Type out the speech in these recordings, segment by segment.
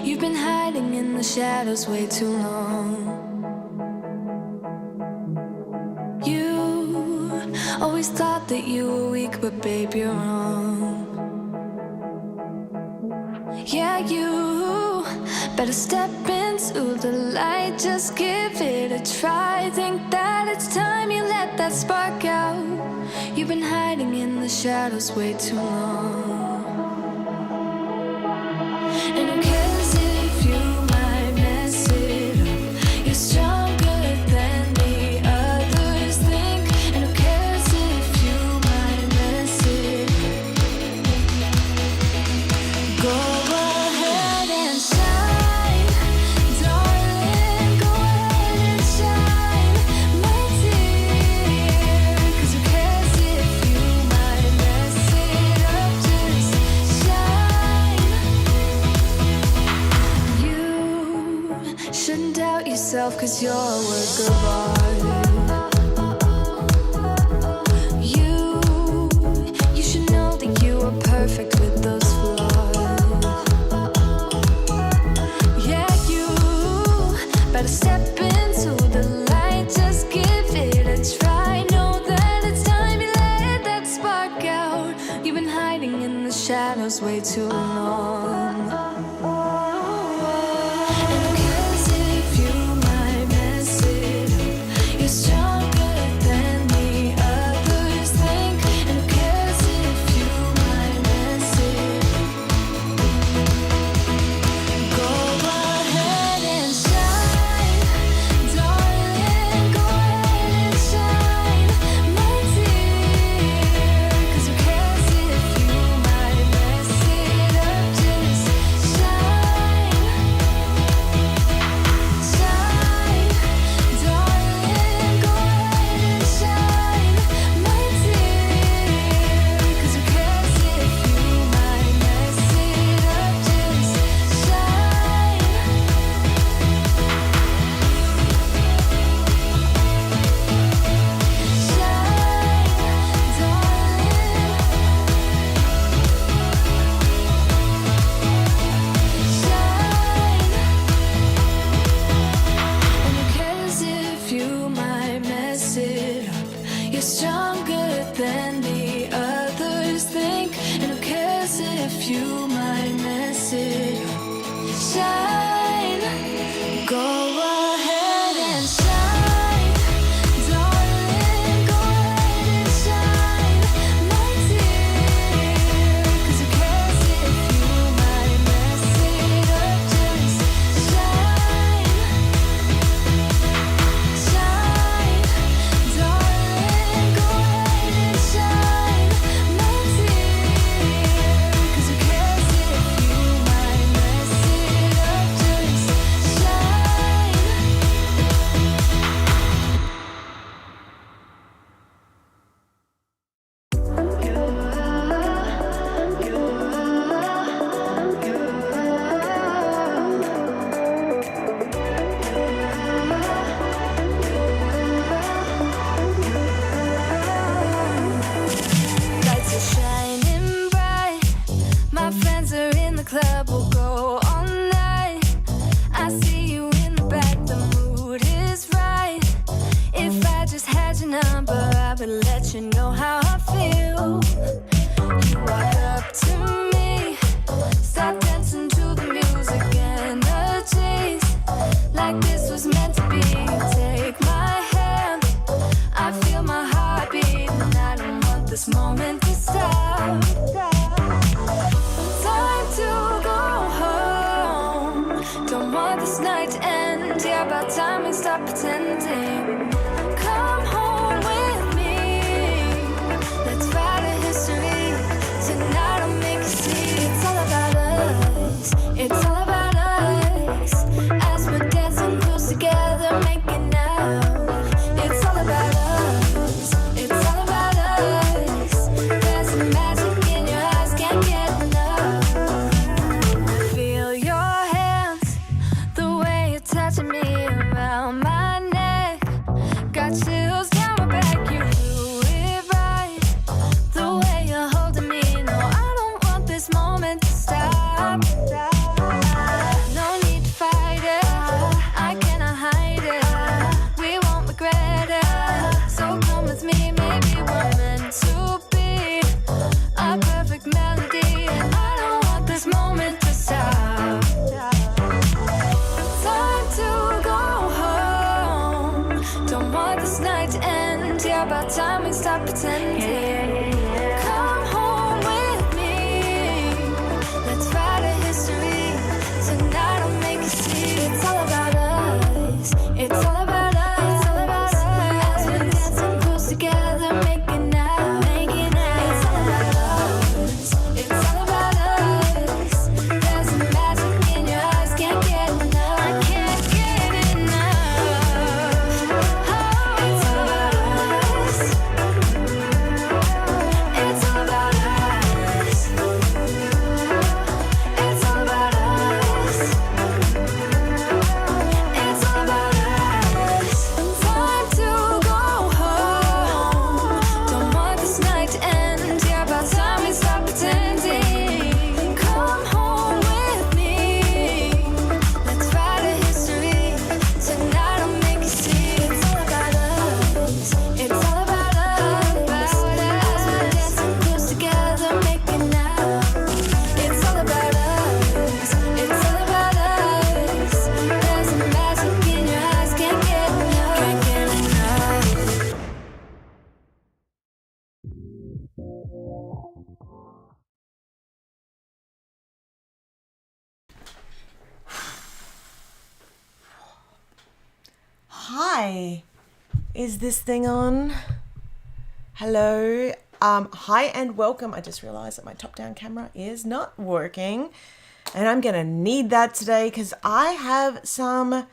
You've been hiding in the shadows way too long. You always thought that you were weak, but babe, you're wrong. Yeah, you better step into the light, just give it a try. Think that it's time you let that spark out. You've been hiding in the shadows way too long. And who cares if you might mess it up? You're stronger than the others think. And who cares if you might mess it up? Go ahead and shine, darling. Go ahead and shine, my dear. 'Cause who cares if you might mess it up? Just shine. You shouldn't doubt yourself, 'cause you're a work of art. You should know that you are perfect with those flaws. Yeah, you better step into the light, just give it a try. Know that it's time you let that spark out. You've been hiding in the shadows way too long. And who cares if you might mess it up? You're stronger than the others think. And who cares if you might mess it up? Go ahead and shine, darling. Go ahead and shine, my dear. 'Cause who cares if you might mess it up? Just shine, shine, darling. Go ahead and shine, my dear. 'Cause who cares if you might mess it up? Just shine. And who cares if you might mess it up? You're stronger than the others think. And who cares if you might mess it up? Shine, go ahead and shine, darling. Go ahead and shine, my dear. 'Cause who cares if you might mess it up? Just shine, shine, darling. Go ahead and shine, my dear. 'Cause who cares if you might mess it up? Just shine. Lights are shining bright. My friends are in the club, we'll go all night. I see you in the back, the mood is right. If I just had your number, I would let you know how I feel. You walk up to me, start dancing to the music, energies like this was meant to be. Take my hand, I feel my heart beat, and I don't want this moment to stop. Time to go home, don't want this night to end. Yeah, about time we stop pretending. Come home with me, let's write a history. Tonight I'll make you see it's all about us. It's all about us. As we're dancing close together, making out. It's all about us. It's all about us. There's some magic in your eyes, can't get enough. Feel your hands, the way you're touching me around my neck. Yeah, about time we stop pretending. Come home with me. Let's write a history. Tonight I'll make you see. It's all about us. It's all about us. It's all about us. We're dancing close together, making out. It's all about us. It's all about us. There's a magic in your eyes, can't get enough. I can't get enough. Oh, it's all about us. It's all about us. It's all about us. It's all about us. Time to go home. Don't want this night to end. Yeah, about time we stop pretending. Come home with me. Let's write a history. Tonight I'll make you see. It's all about us. It's all about us. As we're dancing close together, making out. It's all about us. It's all about us. There's a magic in your eyes, can't get enough. Can't get enough. Hi, is this thing on? Hello, hi and welcome. I just realized that my top-down camera is not working and I'm gonna need that today because I have some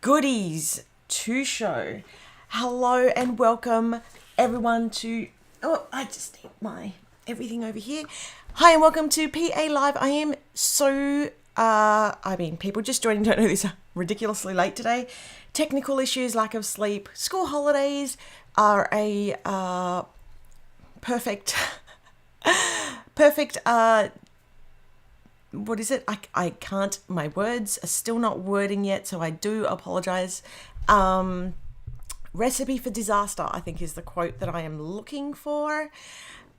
goodies to show. Hello and welcome everyone to, I just need my everything over here. Hi and welcome to PA Live. I am so, people just joining don't know this are ridiculously late today. Technical issues, lack of sleep, school holidays are a perfect, what is it? I can't, my words are still not wording yet, so I do apologize. Recipe for disaster, I think is the quote that I am looking for.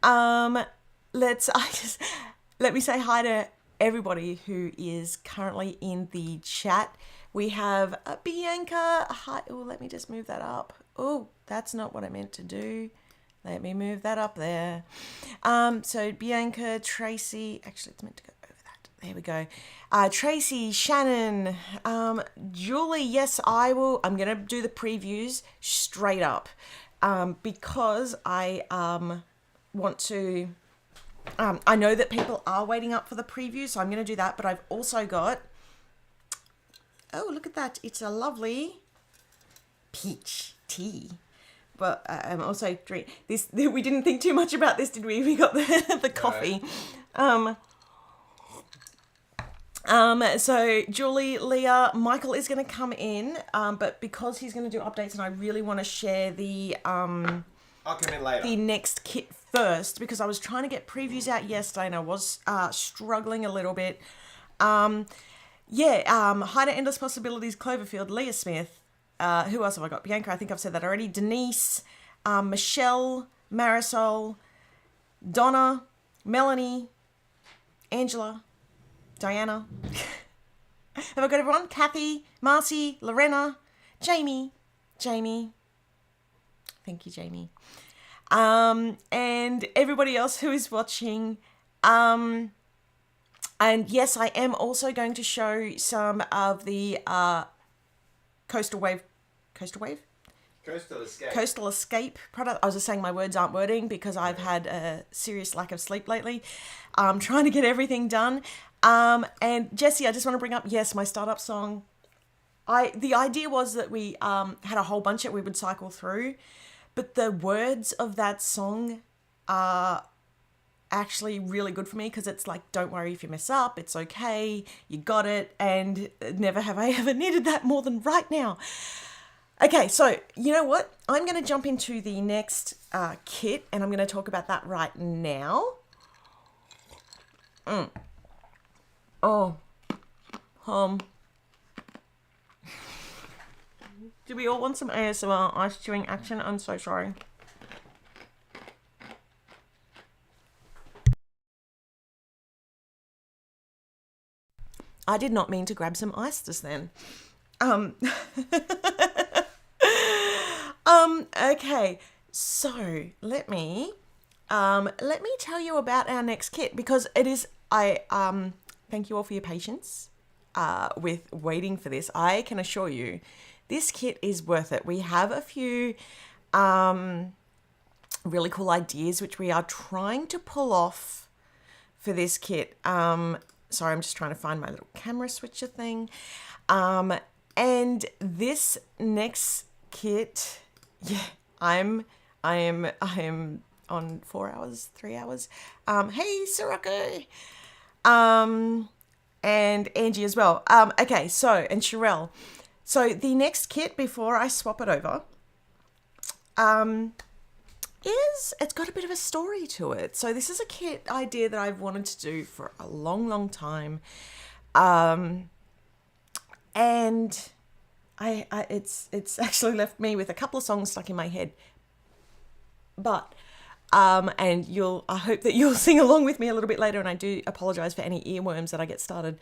Let me say hi to everybody who is currently in the chat. We have Bianca. Hi. Oh, let me just move that up. Oh, that's not what I meant to do. Let me move that up there. So Bianca, Tracy. Actually, it's meant to go over that. There we go. Tracy, Shannon, Julie. Yes, I will. I'm gonna do the previews straight up because I want to. I know that people are waiting up for the preview, so I'm going to do that. But I've also got, oh, look at that. It's a lovely peach tea. But I'm also drink this. We didn't think too much about this, did we? We got the coffee. So Julie, Leah, Michael is going to come in, but because he's going to do updates, and I really want to share the I'll come in later. the next kit first because I was trying to get previews out yesterday and I was struggling a little bit. Hi to Endless Possibilities, Cloverfield, Leah Smith. Who else have I got? Bianca, I think I've said that already. Denise, Michelle, Marisol, Donna, Melanie, Angela, Diana. Have I got everyone? Kathy, Marcy, Lorena, Jamie. Thank you, Jamie. And everybody else who is watching. And yes, I am also going to show some of the Coastal Escape product. I was just saying my words aren't wording because I've had a serious lack of sleep lately. Trying to get everything done. And Jessie, I just want to bring up, yes, my startup song. The idea was that we had a whole bunch that we would cycle through, but the words of that song are actually really good for me because it's like, don't worry if you mess up, it's okay, you got it, and never have I ever needed that more than right now. Okay, so you know what? I'm going to jump into the next kit and I'm going to talk about that right now. Do we all want some ASMR ice chewing action? I'm so sorry. I did not mean to grab some ice just then. Okay. So let me tell you about our next kit, because it is, thank you all for your patience with waiting for this. I can assure you this kit is worth it. We have a few really cool ideas which we are trying to pull off for this kit. Sorry, I'm just trying to find my little camera switcher thing. And this next kit, yeah, I am on 4 hours, 3 hours. Hey, Sirocco. And Angie as well. Okay, so, and Sherelle. So the next kit, before I swap it over, it's got a bit of a story to it. So this is a kit idea that I've wanted to do for a long, long time. And it's actually left me with a couple of songs stuck in my head. But and I hope that you'll sing along with me a little bit later, and I do apologize for any earworms that I get started.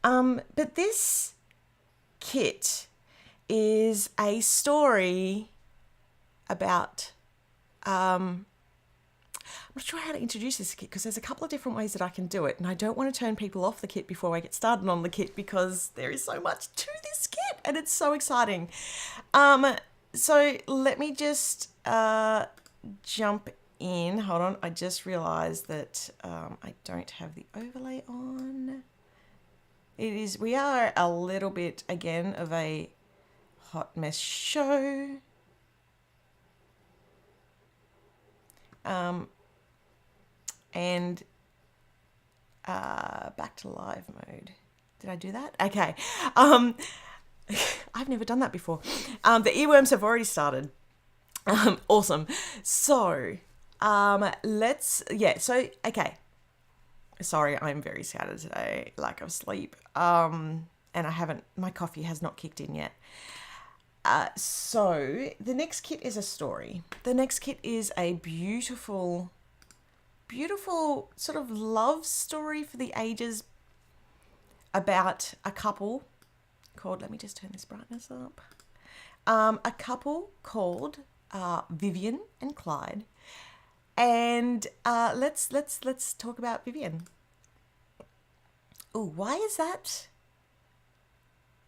But this kit is a story about I'm not sure how to introduce this kit, because there's a couple of different ways that I can do it, and I don't want to turn people off the kit before I get started on the kit, because there is so much to this kit and it's so exciting. So let me just jump in. Hold on, I just realized that I don't have the overlay on. We are a little bit again of a hot mess show. And back to live mode. Did I do that? Okay. I've never done that before. The earworms have already started. Awesome. So, okay. Sorry, I'm very scattered today, lack of sleep. And my coffee has not kicked in yet. So the next kit is a story. The next kit is a beautiful sort of love story for the ages about a couple called, let me just turn this brightness up. A couple called Vivian and Clyde. And let's talk about Vivian. Oh, why is that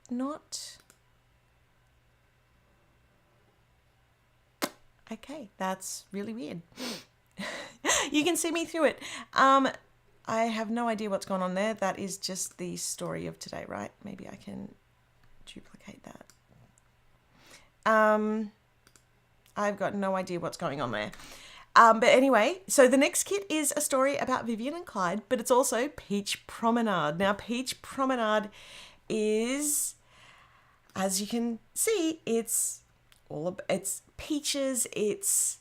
not? Okay, that's really weird. You can see me through it. I have no idea what's going on there. That is just the story of today, right? Maybe I can duplicate that. I've got no idea what's going on there. But anyway, so the next kit is a story about Vivian and Clyde, but it's also Peach Promenade. Now, Peach Promenade is, as you can see, it's peaches. It's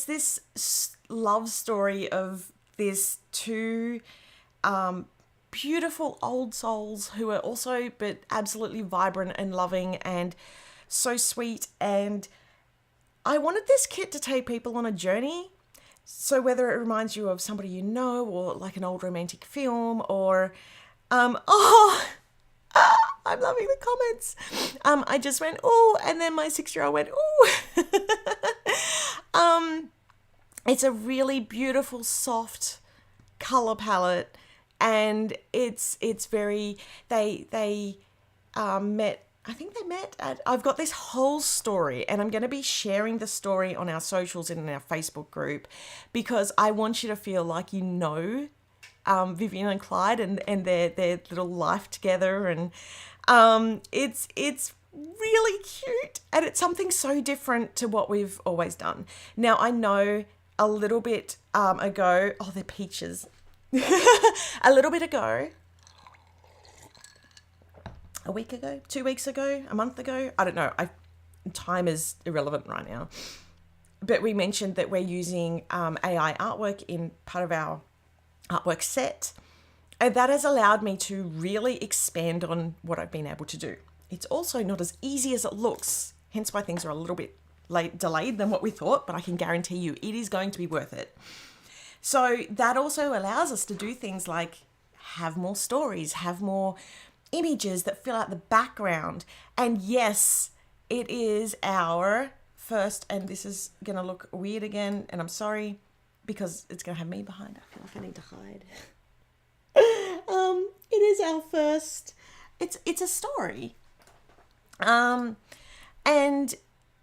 this love story of these two beautiful old souls who are also but absolutely vibrant and loving and so sweet. And I wanted this kit to take people on a journey. So whether it reminds you of somebody you know, or like an old romantic film, or I'm loving the comments. I just went, ooh, and then my 6-year-old went, ooh. It's a really beautiful, soft color palette, and it's very, they met, I think they met at, I've got this whole story, and I'm going to be sharing the story on our socials and in our Facebook group, because I want you to feel like you know Vivian and Clyde and their little life together, and it's really cute, and it's something so different to what we've always done. Now, I know a little bit ago, they're peaches. A little bit ago, a week ago, 2 weeks ago, a month ago, I don't know. Time is irrelevant right now. But we mentioned that we're using AI artwork in part of our artwork set. And that has allowed me to really expand on what I've been able to do. It's also not as easy as it looks, hence why things are a little bit delayed than what we thought, but I can guarantee you it is going to be worth it. So that also allows us to do things like have more stories, have more images that fill out the background. And yes, it is our first, and this is going to look weird again, and I'm sorry because it's going to have me behind. I feel like I need to hide. It is our first, it's a story. And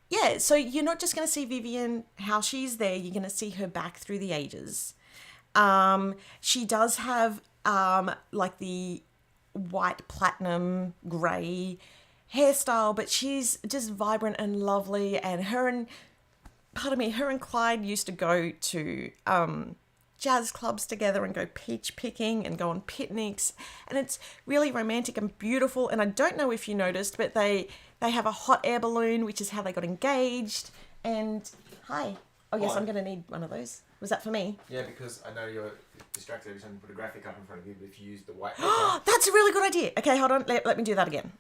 yeah, so you're not just going to see Vivian, how she's there, you're going to see her back through the ages. She does have like the white platinum grey hairstyle, but she's just vibrant and lovely, and her and Clyde used to go to jazz clubs together and go peach picking and go on picnics, and it's really romantic and beautiful. And I don't know if you noticed, but they have a hot air balloon, which is how they got engaged. And hi. Oh yes, Hi. I'm going to need one of those. Was that for me? Yeah, because I know you're distracted every time you put a graphic up in front of you, but if you use the white That's a really good idea. Okay, hold on. Let me do that again.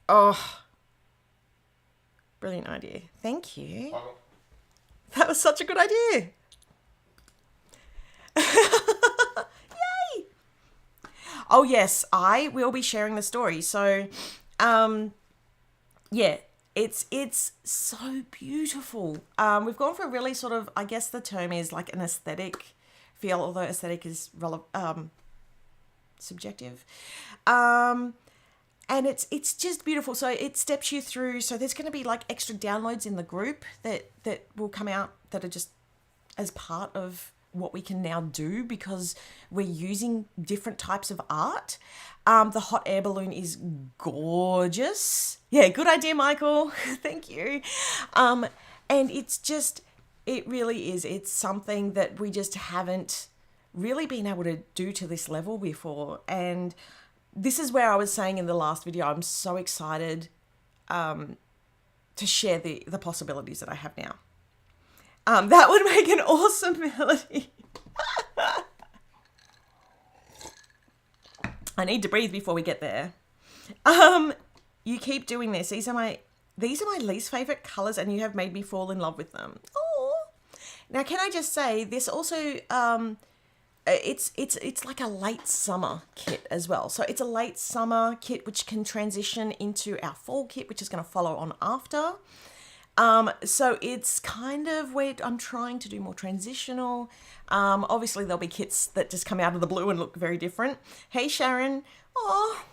Oh, brilliant idea. Thank you. That was such a good idea. Yay! Oh yes, I will be sharing the story. So, yeah, it's so beautiful. We've gone for a really sort of, I guess the term is like an aesthetic feel, although aesthetic is subjective. And it's just beautiful. So it steps you through. So there's going to be like extra downloads in the group that will come out that are just as part of what we can now do because we're using different types of art. The hot air balloon is gorgeous. Yeah, good idea, Michael. Thank you. And it really is. It's something that we just haven't really been able to do to this level before. And this is where I was saying in the last video, I'm so excited to share the possibilities that I have now. That would make an awesome melody. I need to breathe before we get there. You keep doing this. These are my least favorite colors, and you have made me fall in love with them. Oh, now can I just say this also? It's like a late summer kit as well. So it's a late summer kit which can transition into our fall kit, which is going to follow on after. So it's kind of where I'm trying to do more transitional. Obviously there'll be kits that just come out of the blue and look very different. Hey Sharon. Oh.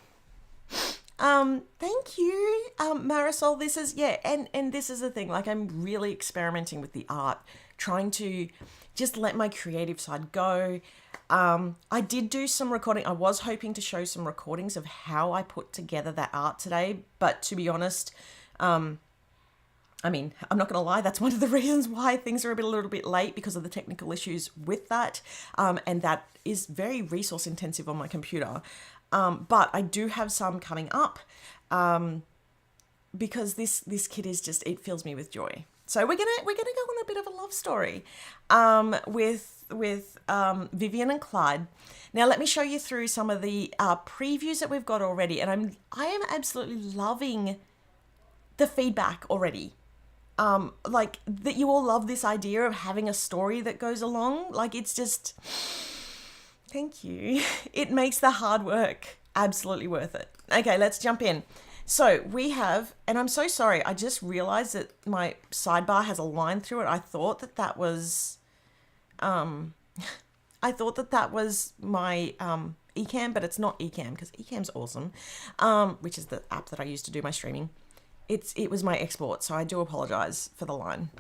Thank you. Marisol, this is, yeah, and this is the thing, like I'm really experimenting with the art, trying to just let my creative side go. I did do some recording. I was hoping to show some recordings of how I put together that art today, but to be honest, I mean, I'm not going to lie, that's one of the reasons why things are a little bit late because of the technical issues with that. And that is very resource intensive on my computer. But I do have some coming up because this kit is just, it fills me with joy. So we're gonna go on a bit of a love story with Vivian and Clyde. Now let me show you through some of the previews that we've got already, and I am absolutely loving the feedback already. Like that you all love this idea of having a story that goes along. Like it's just, thank you. It makes the hard work absolutely worth it. Okay, let's jump in. So we have, and I'm so sorry, I just realized that my sidebar has a line through it. I thought that was, my Ecamm, but it's not Ecamm because Ecamm's awesome, which is the app that I use to do my streaming. It was my export, so I do apologize for the line.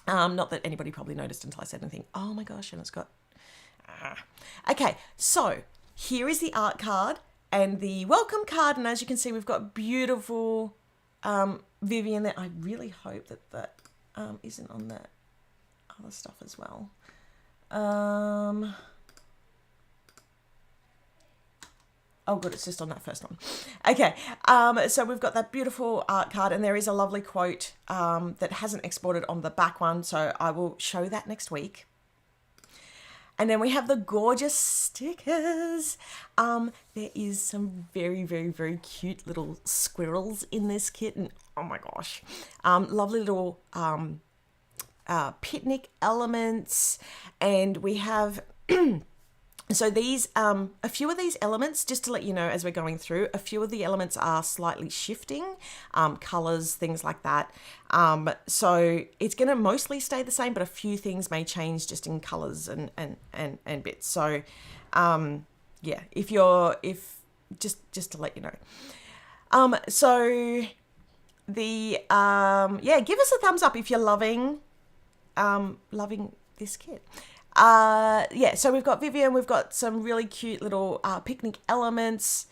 Not that anybody probably noticed until I said anything. Oh my gosh, and it's got, Okay, so here is the art card and the welcome card, and as you can see, we've got beautiful Vivian there. I really hope that isn't on that other stuff as well. Oh, good, it's just on that first one. Okay, so we've got that beautiful art card, and there is a lovely quote that hasn't exported on the back one, so I will show that next week. And then we have the gorgeous stickers. There is some very, very, very cute little squirrels in this kit, and oh my gosh, lovely little picnic elements, and we have So these, a few of these elements, just to let you know as we're going through, a few of the elements are slightly shifting, colors, things like that. So it's going to mostly stay the same, but a few things may change just in colors and bits. So, yeah, just to let you know. So the, yeah, give us a thumbs up if you're loving this kit. Yeah, so we've got Vivian, we've got some really cute little picnic elements.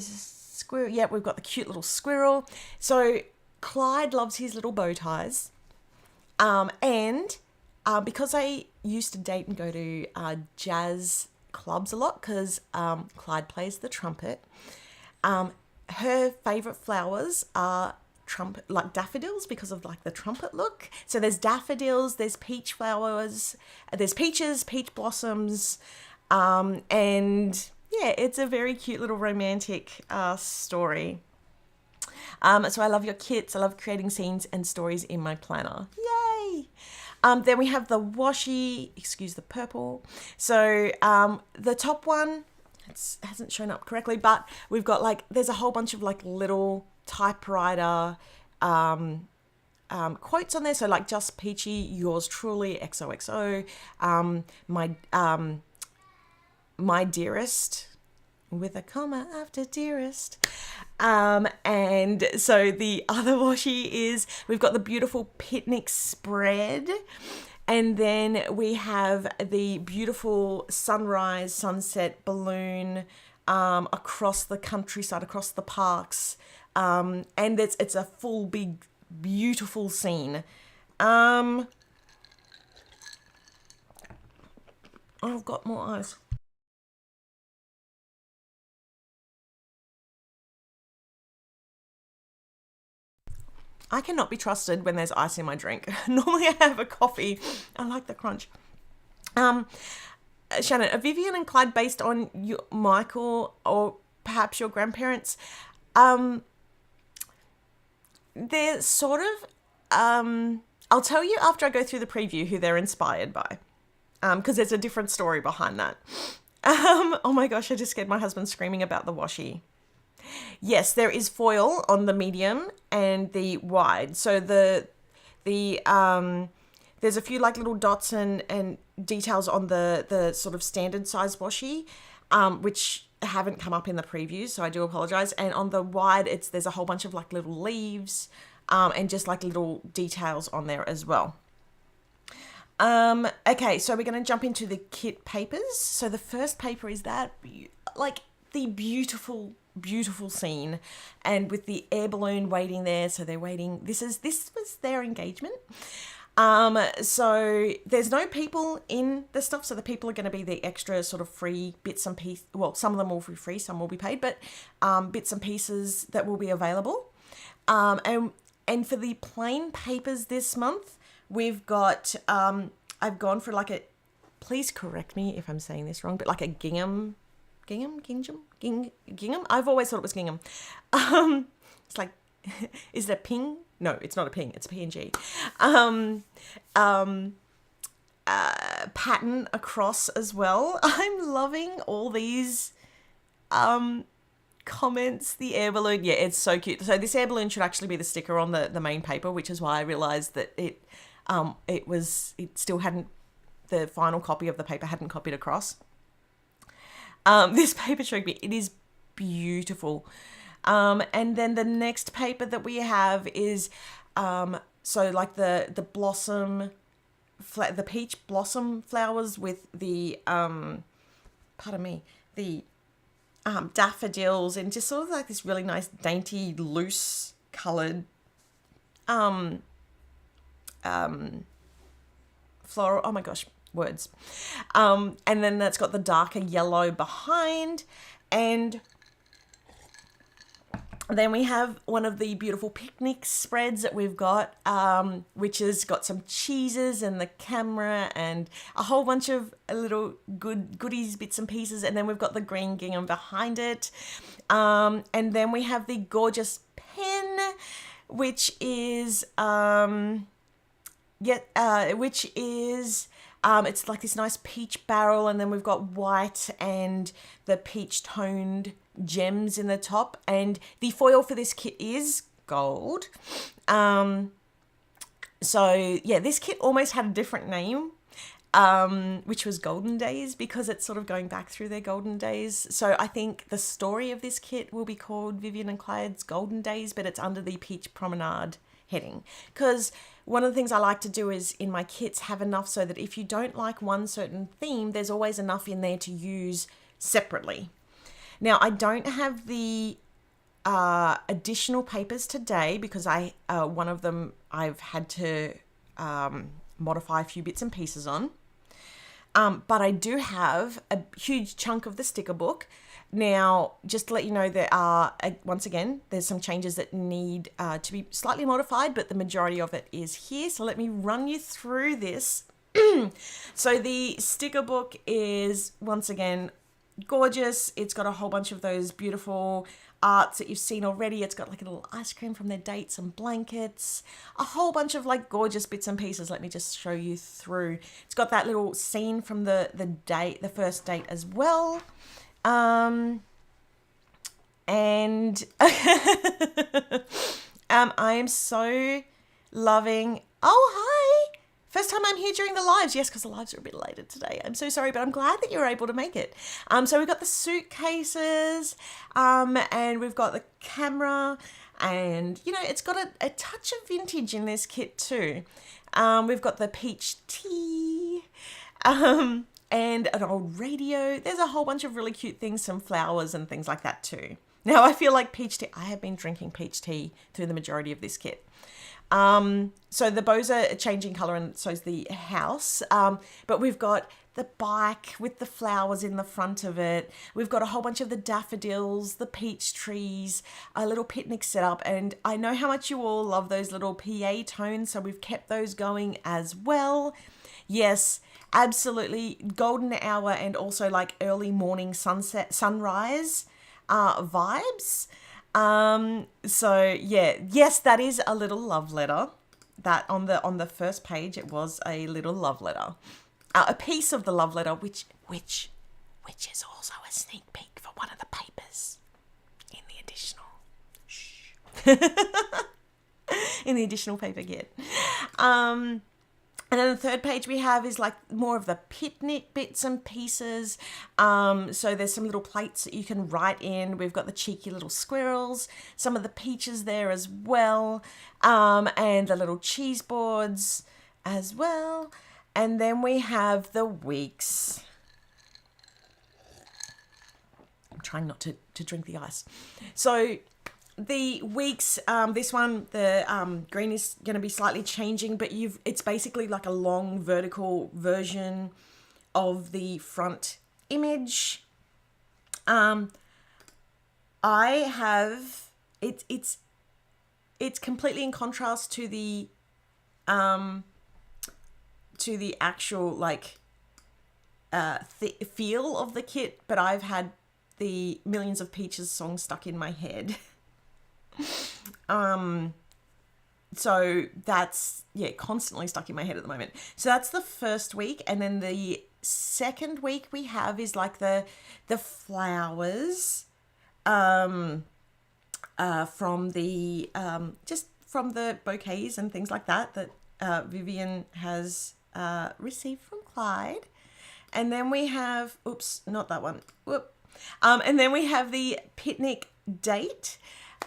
Squirrel, yeah, we've got the cute little squirrel. So Clyde loves his little bow ties. And because I used to date and go to jazz clubs a lot, because Clyde plays the trumpet, her favourite flowers are like daffodils, because of like the trumpet look. So there's daffodils, there's peach flowers, there's peaches, peach blossoms, and yeah, it's a very cute little romantic story. So I love your kits. I love creating scenes and stories in my planner. Yay! Then we have the washi, excuse the purple. So the top one, it hasn't shown up correctly, but we've got like, there's a whole bunch of like little typewriter quotes on there. So like Just Peachy, yours truly, XOXO, my dearest, with a comma after dearest. And so the other washi is, we've got the beautiful picnic spread. And then we have the beautiful sunrise, sunset balloon across the countryside, across the parks. And it's a full, big, beautiful scene. Oh, I've got more eyes. I cannot be trusted when there's ice in my drink. Normally I have a coffee. I like the crunch. Shannon, are Vivian and Clyde based on Michael or perhaps your grandparents? They're sort of, I'll tell you after I go through the preview who they're inspired by, because there's a different story behind that. Oh my gosh, I just scared my husband screaming about the washi. Yes, there is foil on the medium and the wide. So there's a few like little dots and details on the sort of standard size washi, which haven't come up in the previews, so I do apologize. And on the wide, there's a whole bunch of like little leaves, and just like little details on there as well. Okay, so we're going to jump into the kit papers. So the first paper is that like the beautiful scene, and with the air balloon waiting there. So they're waiting. This was their engagement. So there's no people in the stuff. So the people are going to be the extra sort of free bits and pieces. Well, some of them will be free, some will be paid, but bits and pieces that will be available. And for the plain papers this month, we've got, I've gone for like please correct me if I'm saying this wrong, but like a gingham. I've always thought it was gingham. It's like, is it a ping? No, it's not a ping. It's a PNG. Pattern across as well. I'm loving all these comments. The air balloon, yeah, it's so cute. So this air balloon should actually be the sticker on the main paper, which is why I realized that it still hadn't, the final copy of the paper hadn't copied across. This paper showed me, it is beautiful. And then the next paper that we have is, so like the blossom, the peach blossom flowers with the, the daffodils, and just sort of like this really nice, dainty, loose coloured, floral, oh my gosh, words. And then that's got the darker yellow behind, and then we have one of the beautiful picnic spreads that we've got, which has got some cheeses and the camera and a whole bunch of little goodies, bits and pieces. And then we've got the green gingham behind it. And then we have the gorgeous pen, which is, It's like this nice peach barrel, and then we've got white and the peach toned gems in the top. And the foil for this kit is gold. So yeah, this kit almost had a different name, which was Golden Days, because it's sort of going back through their golden days. So I think the story of this kit will be called Vivian and Clyde's Golden Days, but it's under the Peach Promenade heading. Because one of the things I like to do is in my kits have enough so that if you don't like one certain theme, there's always enough in there to use separately. Now, I don't have the additional papers today because one of them I've had to modify a few bits and pieces on. But I do have a huge chunk of the sticker book. Now, just to let you know, there are, once again, there's some changes that need to be slightly modified, but the majority of it is here. So let me run you through this. So the sticker book is, once again, gorgeous. It's got a whole bunch of those beautiful arts that you've seen already. It's got like a little ice cream from their dates and blankets, a whole bunch of like gorgeous bits and pieces. Let me just show you through. It's got that little scene from the first date as well. And I am so loving. Oh, hi. First time I'm here during the lives. Yes, because the lives are a bit later today. I'm so sorry, but I'm glad that you're able to make it. So we've got the suitcases, and we've got the camera, and, you know, it's got a touch of vintage in this kit too. We've got the peach tea, and an old radio. There's a whole bunch of really cute things, some flowers and things like that too. Now, I feel like peach tea. I have been drinking peach tea through the majority of this kit. So the bows are changing colour, and so is the house. But we've got the bike with the flowers in the front of it. We've got a whole bunch of the daffodils, the peach trees, a little picnic set up. And I know how much you all love those little PA tones, so we've kept those going as well. Yes, absolutely. Golden hour and also like early morning sunrise vibes. So yeah, yes, that is a little love letter. That on the first page, it was a little love letter, a piece of the love letter, which is also a sneak peek for one of the papers in the additional, in the additional paper kit. And then the third page we have is like more of the picnic bits and pieces. So there's some little plates that you can write in. We've got the cheeky little squirrels, some of the peaches there as well, and the little cheese boards as well. And then we have the weeks. I'm trying not to drink the ice. So the weeks, this one, the green is going to be slightly changing, but it's basically like a long vertical version of the front image. I have it's completely in contrast to the actual like feel of the kit, but I've had the Millions of Peaches song stuck in my head. So that's, yeah, constantly stuck in my head at the moment. So that's the first week. And then the second week we have is like the flowers, from the, just from the bouquets and things like that Vivian has, received from Clyde. And then we have, oops, not that one. Whoop. And then we have the picnic date.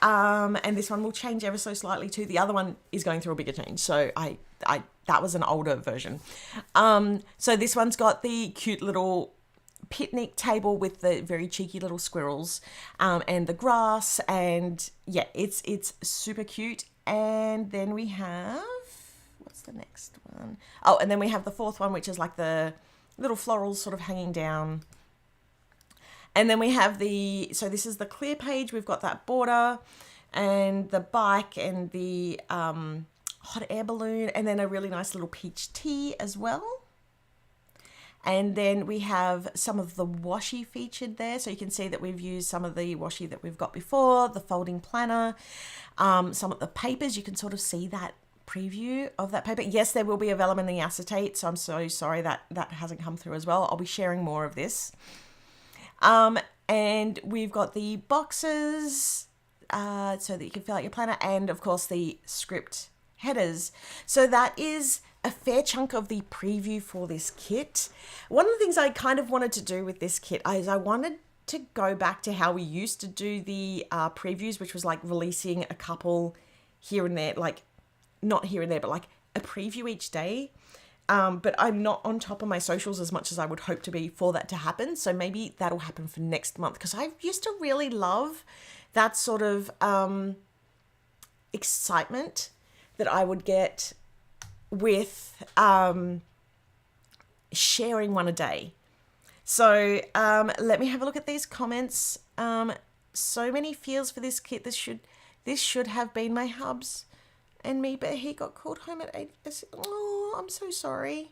And this one will change ever so slightly too. The other one is going through a bigger change. So that was an older version. So this one's got the cute little picnic table with the very cheeky little squirrels, and the grass, and yeah, it's super cute. And then we have, what's the next one? Oh, and then we have the fourth one, which is like the little florals sort of hanging down. And then we have so this is the clear page. We've got that border and the bike and the hot air balloon, and then a really nice little peach tea as well. And then we have some of the washi featured there. So you can see that we've used some of the washi that we've got before, the folding planner, some of the papers. You can sort of see that preview of that paper. Yes, there will be a vellum in the acetate, so I'm so sorry that hasn't come through as well. I'll be sharing more of this. And we've got the boxes so that you can fill out your planner, and of course the script headers. So that is a fair chunk of the preview for this kit. One of the things I kind of wanted to do with this kit is I wanted to go back to how we used to do the previews, which was like releasing a couple here and there, like not here and there, but like a preview each day. But I'm not on top of my socials as much as I would hope to be for that to happen. So maybe that'll happen for next month, because I used to really love that sort of excitement that I would get with sharing one a day. So let me have a look at these comments. So many feels for this kit. This should have been my hubs and me, but he got called home at 8. Oh, I'm so sorry.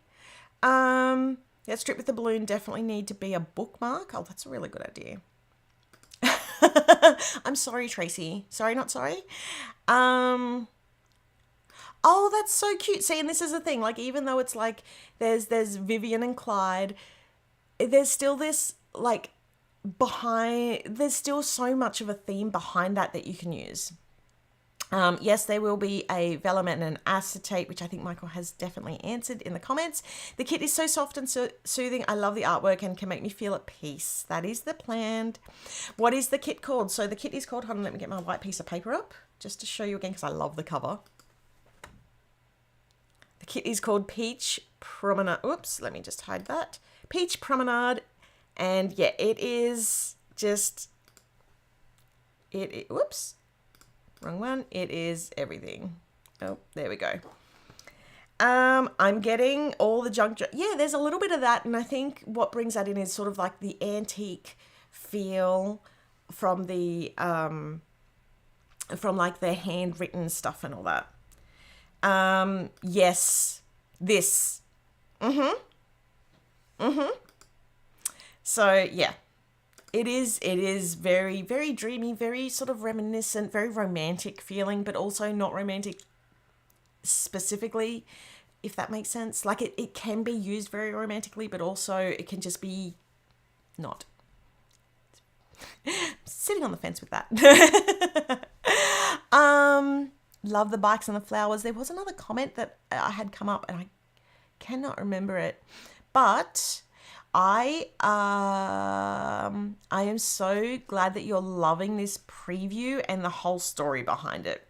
That strip with the balloon definitely need to be a bookmark. Oh, that's a really good idea. I'm sorry, Tracy. Sorry, not sorry. Oh, that's so cute. See, and this is the thing, like, even though it's like there's Vivian and Clyde, there's still this like there's still so much of a theme behind that you can use. Yes, there will be a vellum and an acetate, which I think Michael has definitely answered in the comments. The kit is so soft and soothing. I love the artwork and can make me feel at peace. That is the plan. What is the kit called? So the kit is called, hold on, let me get my white piece of paper up just to show you again, because I love the cover. The kit is called Peach Promenade. Oops, let me just hide that. Peach Promenade. And yeah, it is just, whoops. Wrong one. It is everything. Oh, there we go. I'm getting all the junk. Yeah, there's a little bit of that. And I think what brings that in is sort of like the antique feel from the, from like the handwritten stuff and all that. Yes, this. So yeah. It is very, very dreamy, very sort of reminiscent, very romantic feeling, but also not romantic specifically, if that makes sense. Like it can be used very romantically, but also it can just be not. Sitting on the fence with that. Love the bikes and the flowers. There was another comment that I had come up and I cannot remember it, but I am so glad that you're loving this preview and the whole story behind it.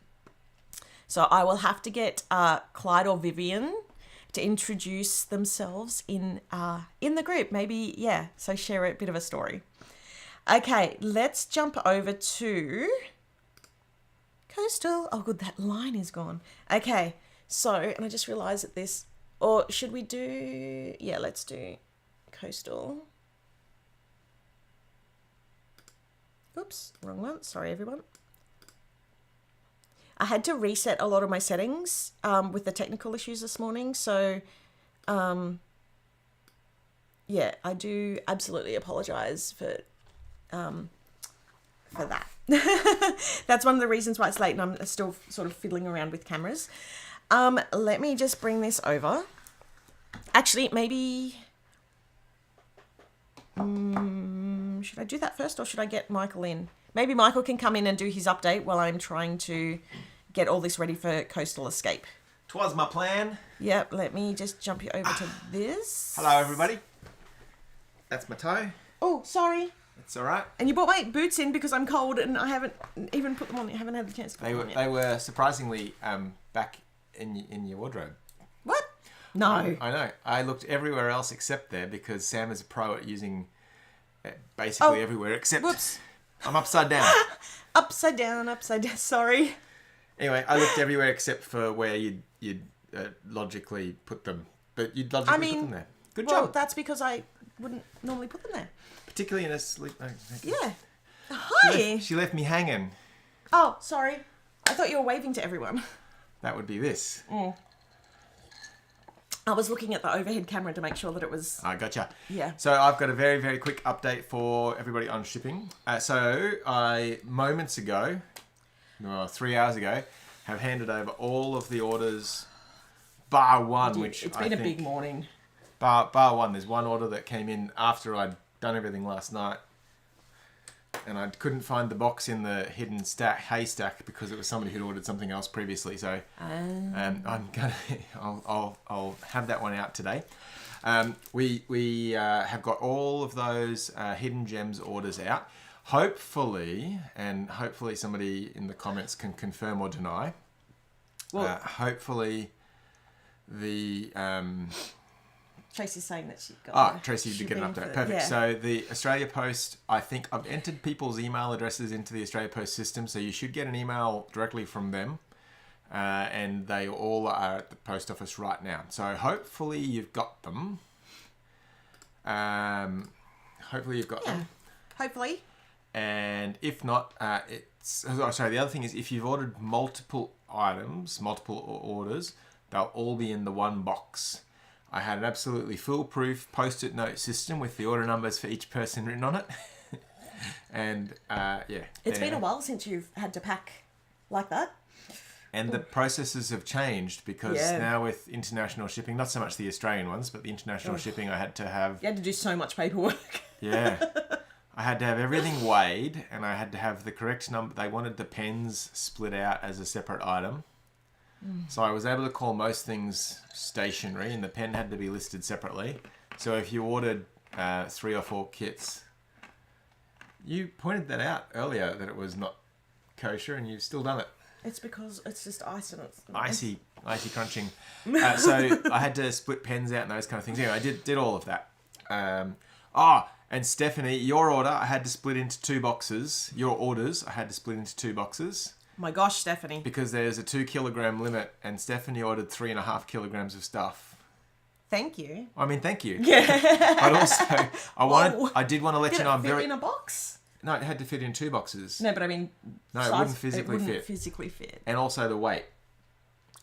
So I will have to get Clyde or Vivian to introduce themselves in the group. Maybe, yeah, so share a bit of a story. Okay, let's jump over to Coastal. Oh, good, that line is gone. Okay, so, and I just realized that this, or should we do, yeah, let's do Coastal. Oops, wrong one. Sorry, everyone. I had to reset a lot of my settings with the technical issues this morning. So, yeah, I do absolutely apologize for that. That's one of the reasons why it's late and I'm still sort of fiddling around with cameras. Let me just bring this over. Actually, maybe... should I do that first or should I get Michael in? Maybe Michael can come in and do his update while I'm trying to get all this ready for Coastal Escape. 'Twas my plan. Yep, let me just jump you over to this. Hello, everybody. That's my toe. Oh, sorry. It's all right. And you brought my boots in because I'm cold and I haven't even put them on. I haven't had the chance to put them on yet. They were surprisingly back in your wardrobe. What? No. I know. I looked everywhere else except there because Sam is a pro at using basically everywhere except... Whoops. I'm upside down. Upside down. Sorry. Anyway, I looked everywhere except for where you'd logically put them. But you'd logically put them there. Good job. Well, that's because I wouldn't normally put them there. Particularly in a sleep... Oh, yeah. Hi. She left me hanging. Oh, sorry. I thought you were waving to everyone. That would be this. Mm. I was looking at the overhead camera to make sure that it was... I gotcha. Yeah. So I've got a very, very quick update for everybody on shipping. So I, moments ago, well, 3 hours ago, have handed over all of the orders, bar one, which it's been a big morning. Bar one, there's one order that came in after I'd done everything last night, and I couldn't find the box in the hidden haystack because it was somebody who'd ordered something else previously. So I'll have that one out today. We have got all of those hidden gems orders out. Hopefully somebody in the comments can confirm or deny. Well, hopefully the Tracy's saying that she got. Tracy did get an update. Perfect. Yeah. So the Australia Post, I think I've entered people's email addresses into the Australia Post system, so you should get an email directly from them, and they all are at the post office right now. So hopefully you've got them. Hopefully. And if not, the other thing is if you've ordered multiple items, multiple orders, they'll all be in the one box. I had an absolutely foolproof post-it note system with the order numbers for each person written on it. And it's been a while since you've had to pack like that. And the processes have changed because now with international shipping, not so much the Australian ones, but the international shipping, I had to have... You had to do so much paperwork. Yeah. I had to have everything weighed, and I had to have the correct number. They wanted the pens split out as a separate item. So I was able to call most things stationary, and the pen had to be listed separately. So if you ordered 3 or 4 kits, you pointed that out earlier that it was not kosher, and you've still done it. It's because it's just ice and it's icy crunching. So I had to split pens out and those kind of things. Anyway, I did all of that. And Stephanie, your order, I had to split into 2 boxes. Your orders, I had to split into 2 boxes. My gosh, Stephanie. Because there's a 2 kilogram limit, and Stephanie ordered 3.5 kilograms of stuff. Thank you. I mean, thank you. Yeah. But also, I did want to let you know I'm very... in a box? No, it had to fit in 2 boxes. No, but I mean... No, it wouldn't physically fit. And also the weight.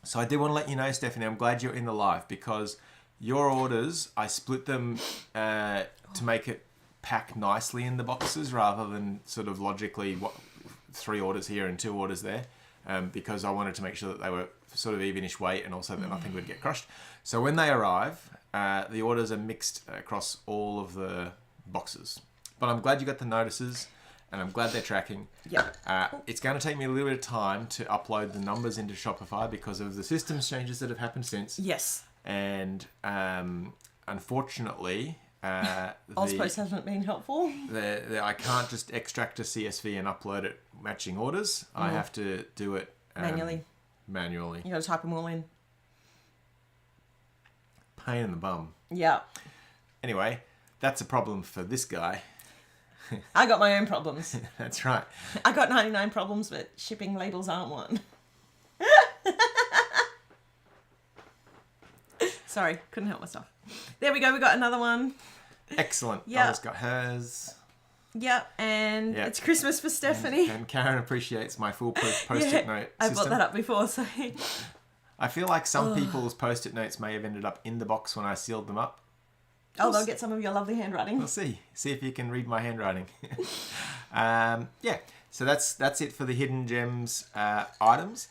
So I did want to let you know, Stephanie, I'm glad you're in the live, because your orders, I split them to make it pack nicely in the boxes rather than sort of logically 3 orders here and 2 orders there, because I wanted to make sure that they were sort of evenish weight and also that nothing would get crushed. So when they arrive, the orders are mixed across all of the boxes. But I'm glad you got the notices, and I'm glad they're tracking. Yeah. It's going to take me a little bit of time to upload the numbers into Shopify because of the systems changes that have happened since. Yes. And unfortunately... Ozpost hasn't been helpful. I can't just extract a CSV and upload it matching orders. I have to do it manually. You got to type them all in. Pain in the bum. Yeah. Anyway, that's a problem for this guy. I got my own problems. That's right. I got 99 problems, but shipping labels aren't one. Sorry, couldn't help myself. There we go. We got another one. Excellent. Yeah. Bella's got hers. Yep, and it's Christmas for Stephanie. And Karen appreciates my foolproof post-it note system. I brought that up before, so... I feel like some people's post-it notes may have ended up in the box when I sealed them up. Oh, they'll get some of your lovely handwriting. We'll see. See if you can read my handwriting. So that's it for the hidden gems items.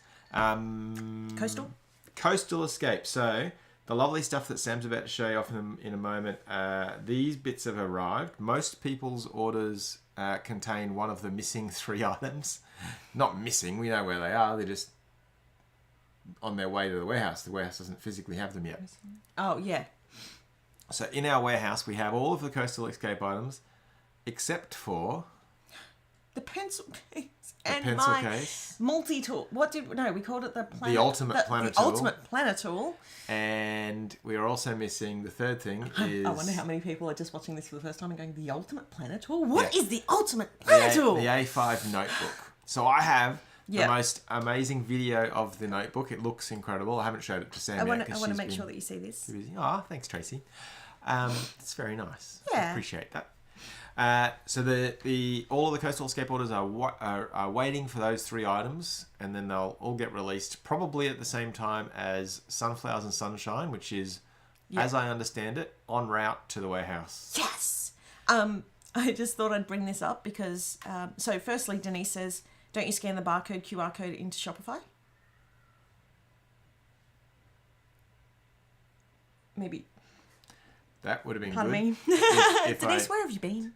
Coastal Escape. So... the lovely stuff that Sam's about to show you off in a moment, these bits have arrived. Most people's orders contain one of the missing 3 items. Not missing, we know where they are. They're just on their way to the warehouse. The warehouse doesn't physically have them yet. Oh, yeah. So in our warehouse, we have all of the Coastal Escape items, except for... the pencil case. Case. Multi-tool. We called it the Ultimate Planner Tool. The Ultimate Planner Tool. And we are also missing the third thing is... I wonder how many people are just watching this for the first time and going, the Ultimate Planner Tool? What is the Ultimate Planner Tool? The A5 notebook. So I have the most amazing video of the notebook. It looks incredible. I haven't showed it to Sam yet. I want to make sure that you see this. Oh, thanks, Tracy. It's very nice. Yeah. I appreciate that. So all of the Coastal Escape orders are waiting for those 3 items, and then they'll all get released probably at the same time as Sunflowers and Sunshine, which is, as I understand it, en route to the warehouse. Yes. I just thought I'd bring this up because so firstly, Denise says, don't you scan the QR code into Shopify? maybe. That would have been Pardon good. me. If Denise, where have you been?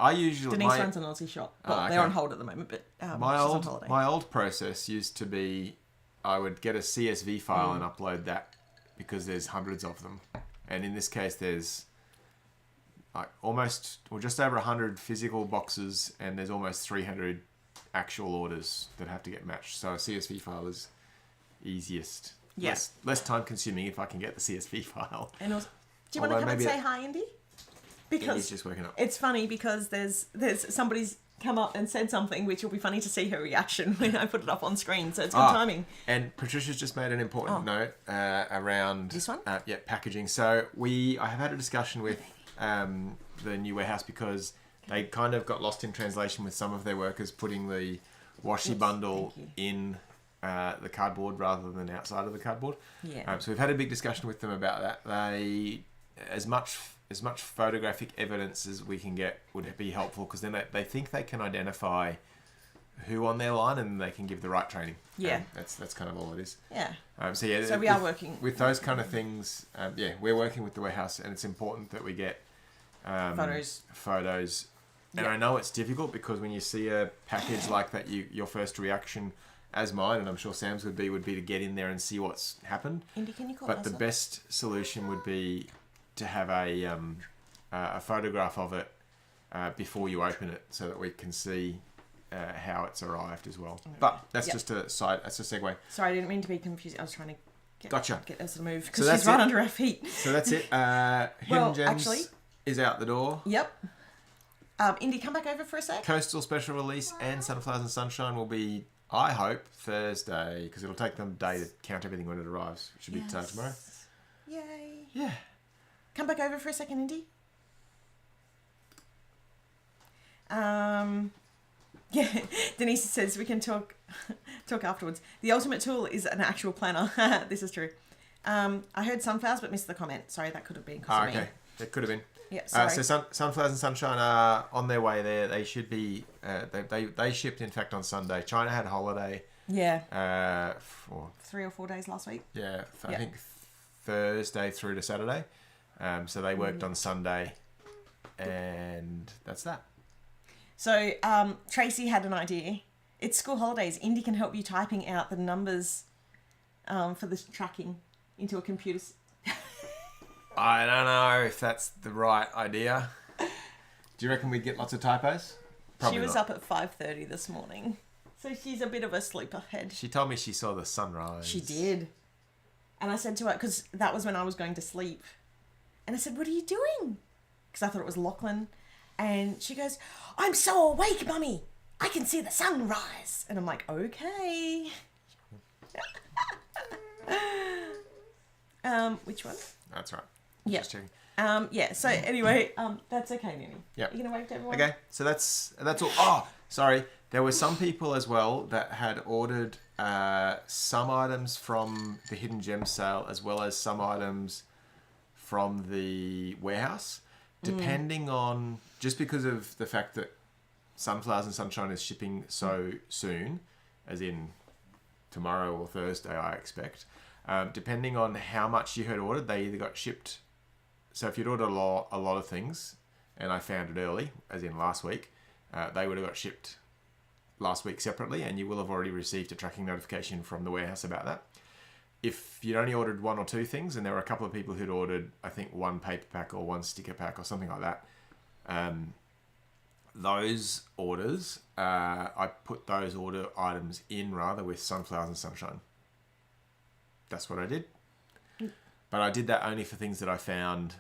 I usually... Denise runs an Aussie shop. Well, they're on hold at the moment, but she's on holiday. My old process used to be I would get a CSV file and upload that because there's hundreds of them. And in this case, there's like just over 100 physical boxes and there's almost 300 actual orders that have to get matched. So a CSV file is easiest. Yes. Less time consuming if I can get the CSV file. And also, do you want to come and say hi, Indy? Because Indy's just waking up. It's funny because there's somebody's come up and said something which will be funny to see her reaction when I put it up on screen. So it's good timing. And Patricia's just made an important note around this one. Packaging. So I have had a discussion with the new warehouse because they kind of got lost in translation with some of their workers putting the washi bundle in the cardboard rather than outside of the cardboard. Yeah. So we've had a big discussion with them about that. They as much photographic evidence as we can get would be helpful because then they think they can identify who on their line and they can give the right training. Yeah. That's kind of all it is. Yeah. So we are working with those kind of things. We're working with the warehouse and it's important that we get photos. And I know it's difficult because when you see a package like that, your first reaction, as mine, and I'm sure Sam's would be to get in there and see what's happened. Indy, can you call But the best solution would be to have a photograph of it before you open it, so that we can see how it's arrived as well. Okay. But that's just a segue. Sorry, I didn't mean to be confusing. I was trying to get us to move because she's right under our feet. So that's it. Hidden Gems is out the door. Yep. Indy, come back over for a sec. Coastal Special Release and Sunflowers and Sunshine will be, I hope, Thursday, because it'll take them a day to count everything when it arrives. It should be tomorrow. Yay. Yeah. Come back over for a second, Indy. Yeah, Denise says we can talk afterwards. The ultimate tool is an actual planner. This is true. I heard sunflowers but missed the comment. Sorry, that could have been because of me. That could have been. Yeah, sorry. So Sunflowers and Sunshine are on their way there. They should be. They shipped, in fact, on Sunday. China had a holiday. Yeah. For 3 or 4 days last week. Yeah, I think Thursday through to Saturday. So they worked on Sunday, and that's that. So Tracy had an idea. It's school holidays. Indy can help you typing out the numbers for the tracking into a computer. I don't know if that's the right idea. Do you reckon we'd get lots of typos? Probably she was not. up at 5:30 this morning. So she's a bit of a sleeperhead. She told me she saw the sunrise. She did. And I said to her, because that was when I was going to sleep. And I said, what are you doing? Because I thought it was Lachlan. And she goes, I'm so awake, Mummy. I can see the sunrise. And I'm like, okay. Which one? That's right. Yeah. Just checking. So anyway, that's okay, Nini. Yeah. You going to wave to everyone? Okay, so that's all. Oh, sorry. There were some people as well that had ordered some items from the Hidden Gem sale as well as some items from the warehouse, depending on, just because of the fact that Sunflowers and Sunshine is shipping so soon, as in tomorrow or Thursday, I expect. Depending on how much you had ordered, they either got shipped. So if you'd ordered a lot of things, and I found it early, as in last week, they would have got shipped last week separately, and you will have already received a tracking notification from the warehouse about that. If you'd only ordered 1 or 2 things, and there were a couple of people who'd ordered, I think, 1 paper pack or 1 sticker pack or something like that, those orders, I put those order items in rather with Sunflowers and Sunshine. That's what I did. But I did that only for things that I found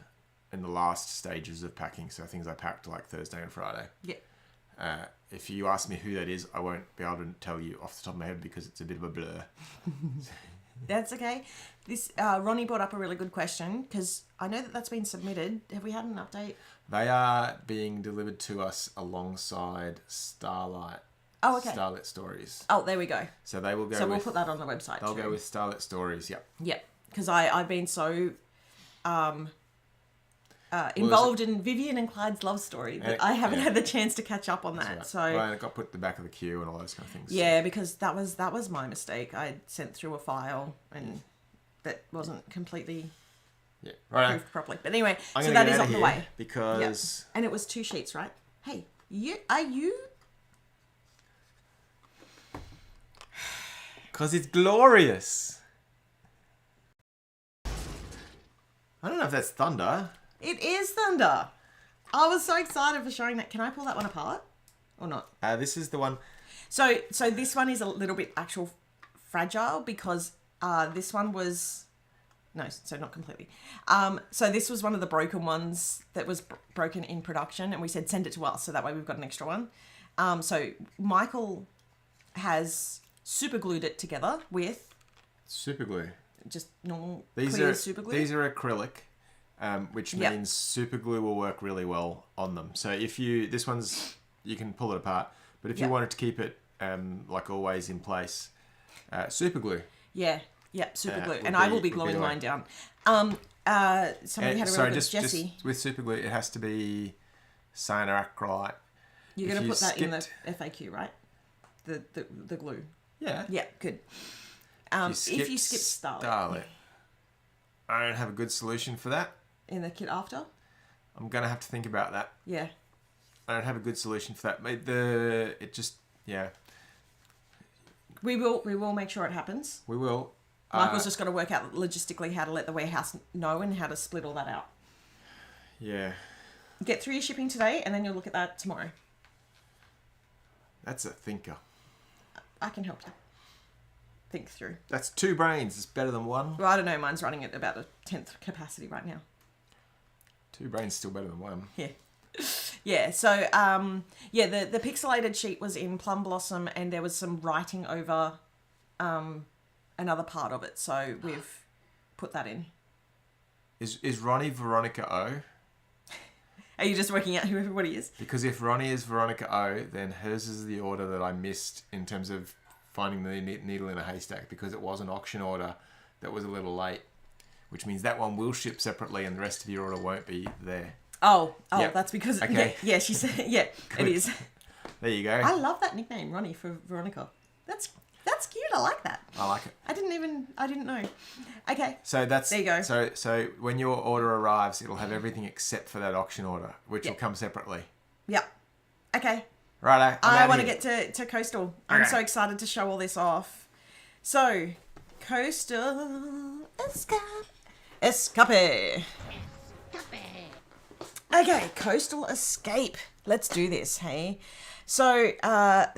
in the last stages of packing. So things I packed like Thursday and Friday. Yeah. If you ask me who that is, I won't be able to tell you off the top of my head because it's a bit of a blur. That's okay. This Ronnie brought up a really good question because I know that that's been submitted. Have we had an update? They are being delivered to us alongside Starlight. Oh, okay. Starlit Stories. Oh, there we go. So they will go. So we'll put that on the website. They'll go with Starlit Stories. Yep. Yep. Because I've been so involved in Vivian and Clyde's love story that I haven't had the chance to catch up on that. Right. So well, and it got put at the back of the queue and all those kind of things. Yeah, because that was my mistake. I sent through a file and that wasn't completely right. proofed properly. But anyway, I'm so gonna that get is out on of the here way. because And it was 2 sheets, right? Hey, are you? Because it's glorious. I don't know if that's thunder. It is thunder. I was so excited for showing that. Can I pull that one apart or not? This is the one. So this one is a little bit actual fragile because this one was so not completely. So this was one of the broken ones that was broken in production, and we said send it to us so that way we've got an extra one. So Michael has super glued it together with Super glue. just normal These clear are super glue. These are acrylic, which means super glue will work really well on them. So if you you can pull it apart, but if you wanted to keep it like always in place, super glue. Super glue, and I will be gluing mine down. Somebody had a really good Jessie. Just with super glue, it has to be cyanoacrylate. You're going to put that in the FAQ, right? The glue. Yeah. Yeah, good. If you skip Starlet, I don't have a good solution for that. In the kit after? I'm going to have to think about that. Yeah. I don't have a good solution for that. We will make sure it happens. We will. Michael's just got to work out logistically how to let the warehouse know and how to split all that out. Yeah. Get through your shipping today, and then you'll look at that tomorrow. That's a thinker. I can help you think through. That's 2 brains. It's better than 1. Well, I don't know. Mine's running at about a 10th capacity right now. 2 brains still better than 1. Yeah. Yeah, so, the pixelated sheet was in Plum Blossom, and there was some writing over another part of it, so we've put that in. Is Ronnie Veronica O? Are you just working out who everybody is? Because if Ronnie is Veronica O, then hers is the order that I missed in terms of finding the needle in a haystack, because it was an auction order that was a little late, which means that one will ship separately and the rest of your order won't be there. Oh, yep. That's because... Okay. Yeah, she said... Yeah, it is. There you go. I love that nickname, Ronnie, for Veronica. That's cute. I like that. I like it. I didn't know. Okay. So that's... There you go. So when your order arrives, it'll have everything except for that auction order, which will come separately. Yep. Okay. Righto. I want to get to Coastal. I'm so excited to show all this off. So, Coastal Escape. Okay, Coastal Escape. Let's do this, hey? So,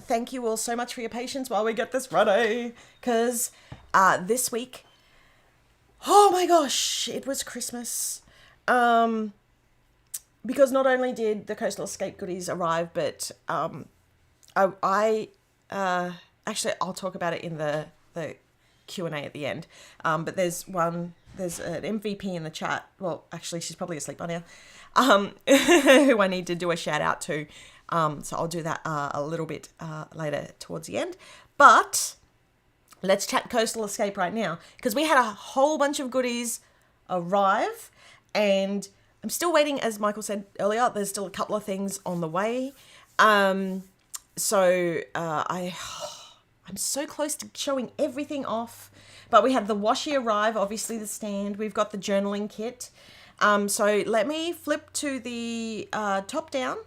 thank you all so much for your patience while we get this ready. Because this week, oh my gosh, it was Christmas. Because not only did the Coastal Escape goodies arrive, but actually, I'll talk about it in the Q&A at the end. But there's an MVP in the chat. Well, actually, she's probably asleep by now. Who I need to do a shout out to. So I'll do that a little bit later towards the end. But let's chat Coastal Escape right now, because we had a whole bunch of goodies arrive, and I'm still waiting, as Michael said earlier. There's still a couple of things on the way. I'm so close to showing everything off. But we have the washi arrive, obviously the stand. We've got the journaling kit. So let me flip to the top down.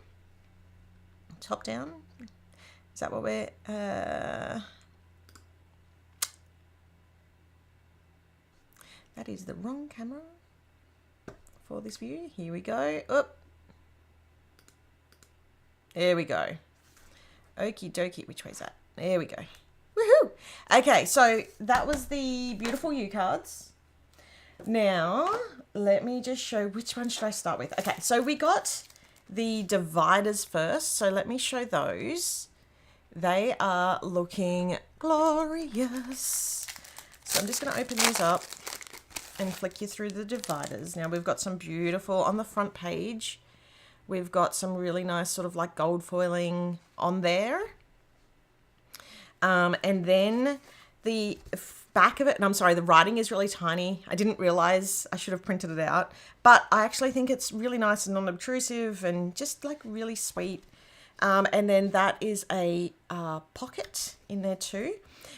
Top down? Is that what we're... That is the wrong camera for this view. Here we go. Up. There we go. Okie dokie. Which way is that? There we go. Woohoo! Okay, so that was the beautiful U cards. Now, let me just show which one should I start with. Okay, so we got the dividers first. So let me show those. They are looking glorious. So I'm just going to open these up and flick you through the dividers. Now we've got some beautiful, on the front page, we've got some really nice sort of like gold foiling on there. And then the back of it, and I'm sorry, the writing is really tiny. I didn't realize I should have printed it out, but I actually think it's really nice and non-obtrusive and just like really sweet. And then that is a pocket in there too.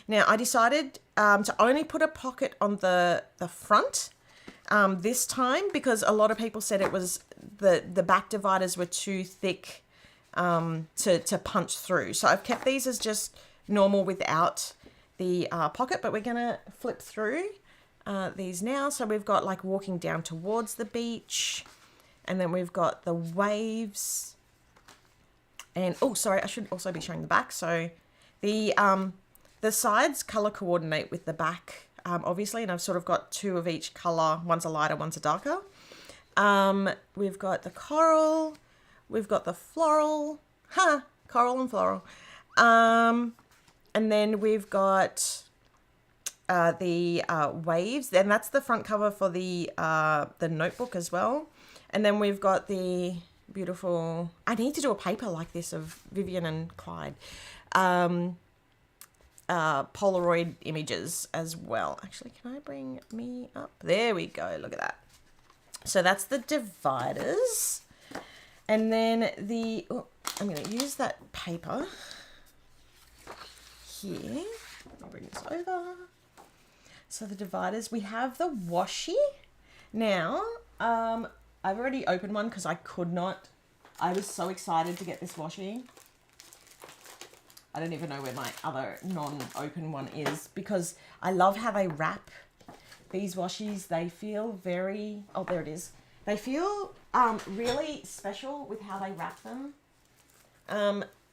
Now I decided to only put a pocket on the front this time, because a lot of people said it was the back dividers were too thick to punch through. So I've kept these as just normal without the pocket, but we're gonna flip through these now. So we've got like walking down towards the beach, and then we've got the waves. And oh, sorry, I should also be showing the back. So the sides color coordinate with the back, obviously, and I've sort of got two of each color. One's a lighter, one's a darker. We've got the coral, we've got the floral, coral and floral. And then we've got the waves, and that's the front cover for the notebook as well. And then we've got the beautiful, I need to do a paper like this of Vivian and Clyde, Polaroid images as well. Actually, can I bring me up? There we go, look at that. So that's the dividers. And then I'm going to use that paper here. I'll bring this over. So the dividers, we have the washi. Now, I've already opened one because I could not. I was so excited to get this washi. I don't even know where my other non-open one is, because I love how they wrap these washis. They feel very, oh, there it is. They feel really special with how they wrap them.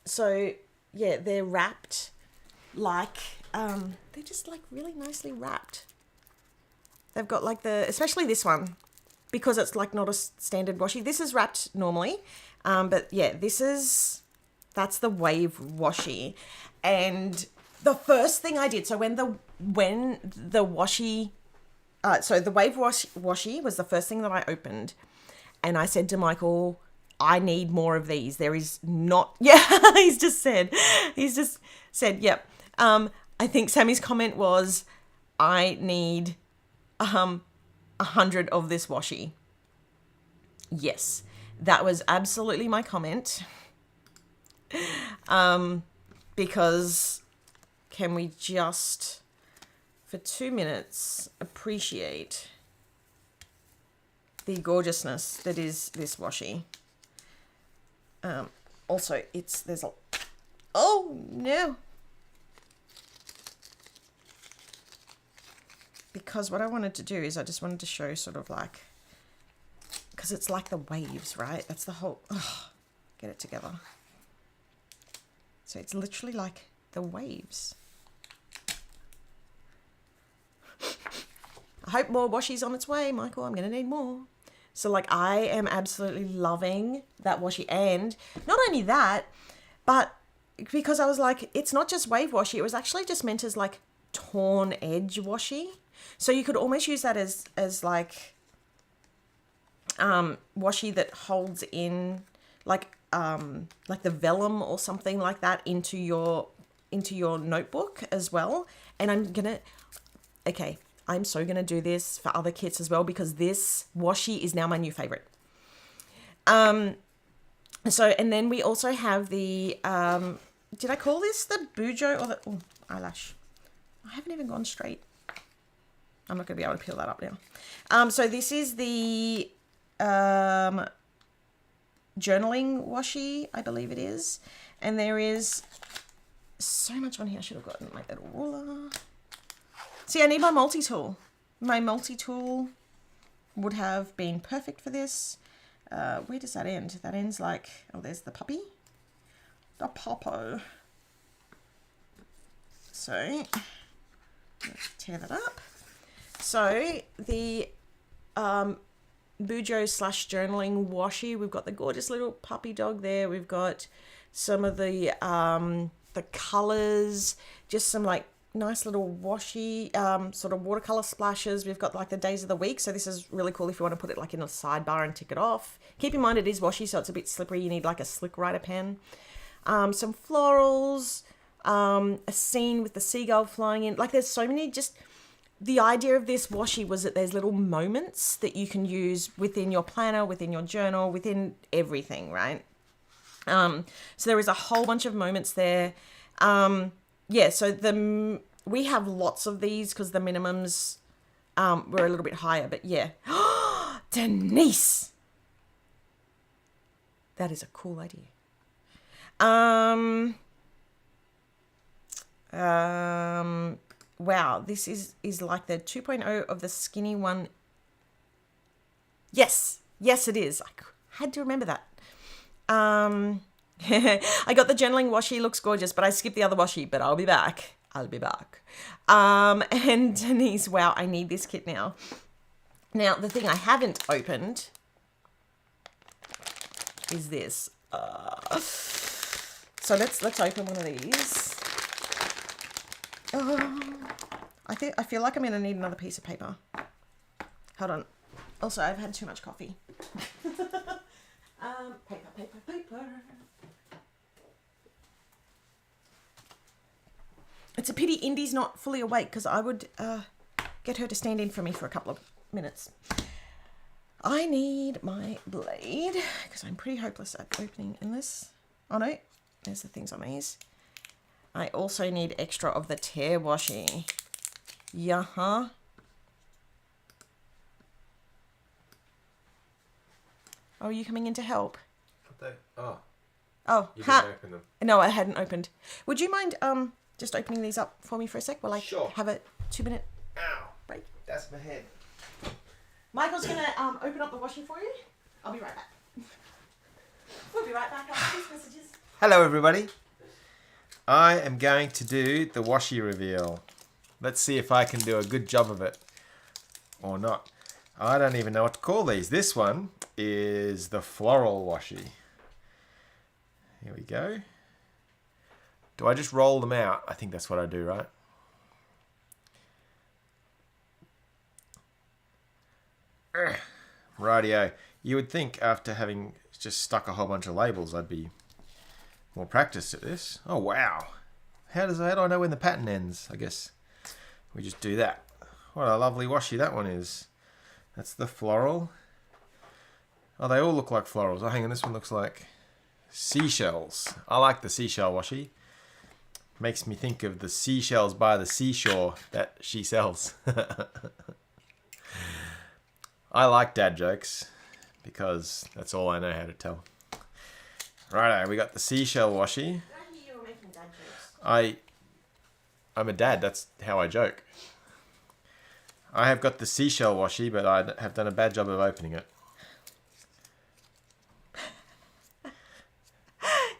So yeah, they're wrapped like, they're just like really nicely wrapped. They've got like especially this one, because it's like not a standard washi. This is wrapped normally, but yeah, that's the wave washi. And the first thing I did, so when the washi, so the wave washi was the first thing that I opened, and I said to Michael, I need more of these. There is not, yeah, he's just said, yep. I think Sammy's comment was, I need 100 of this washi. Yes, that was absolutely my comment. Because can we just, for 2 minutes, appreciate the gorgeousness that is this washi. Also, oh no. Because what I wanted to do is I just wanted to show sort of like, because it's like the waves, right? That's the whole, get it together. So it's literally like the waves. I hope more washi's on its way, Michael. I'm going to need more. So like I am absolutely loving that washi. And not only that, but because I was like, it's not just wave washi. It was actually just meant as like torn edge washi. So you could almost use that as like washi that holds in like the vellum or something like that into your notebook as well. And I'm so gonna do this for other kits as well, because this washi is now my new favorite. So, and then we also have the did I call this the Bujo or the eyelash? I haven't even gone straight. I'm not gonna be able to peel that up now. So this is the journaling washi, I believe it is. And there is so much on here. I should have gotten my little ruler. See, I need my multi-tool. My multi-tool would have been perfect for this. Where does that end? That ends like, oh, there's the puppy. The popo. So, let's tear that up. So, the Bujo / journaling washi, we've got the gorgeous little puppy dog there. We've got some of the colors, just some like nice little washi sort of watercolor splashes. We've got like the days of the week, so this is really cool if you want to put it like in a sidebar and tick it off. Keep in mind it is washi, so it's a bit slippery. You need like a slick writer pen. Some florals, a scene with the seagull flying in. Like there's so many, just the idea of this washi was that there's little moments that you can use within your planner, within your journal, within everything, right? So there is a whole bunch of moments there. Yeah, so we have lots of these because the minimums were a little bit higher, but yeah. Denise! That is a cool idea. Wow, this is like the 2.0 of the skinny one. Yes, it is. I had to remember that. I got the journaling washi, looks gorgeous, but I skipped the other washi, but I'll be back. And Denise, wow, I need this kit now. Now, the thing I haven't opened is this. So let's open one of these. I feel like I'm going to need another piece of paper. Hold on. Also, I've had too much coffee. Paper. It's a pity Indy's not fully awake because I would get her to stand in for me for a couple of minutes. I need my blade because I'm pretty hopeless at opening in this. Oh no, there's the things on these. I also need extra of the tear washi. Yeah. Oh, are you coming in to help? Oh, you didn't open them. No, I hadn't opened. Would you mind just opening these up for me for a sec while I have a 2-minute break? That's my head. Michael's going to open up the washi for you. I'll be right back. We'll be right back after these messages. Hello, everybody. I am going to do the washi reveal. Let's see if I can do a good job of it or not. I don't even know what to call these. This one is the floral washi. Here we go. Do I just roll them out? I think that's what I do, right? Rightio. You would think after having just stuck a whole bunch of labels, I'd be more practiced at this. Oh, wow. How do I know when the pattern ends? I guess we just do that. What a lovely washi that one is. That's the floral. Oh, they all look like florals. Oh, hang on. This one looks like seashells. I like the seashell washi. Makes me think of the seashells by the seashore that she sells. I like dad jokes because that's all I know how to tell. Righto, we got the seashell washi. Did I hear you were making dad jokes? I'm a dad, that's how I joke. I have got the seashell washi, but I have done a bad job of opening it.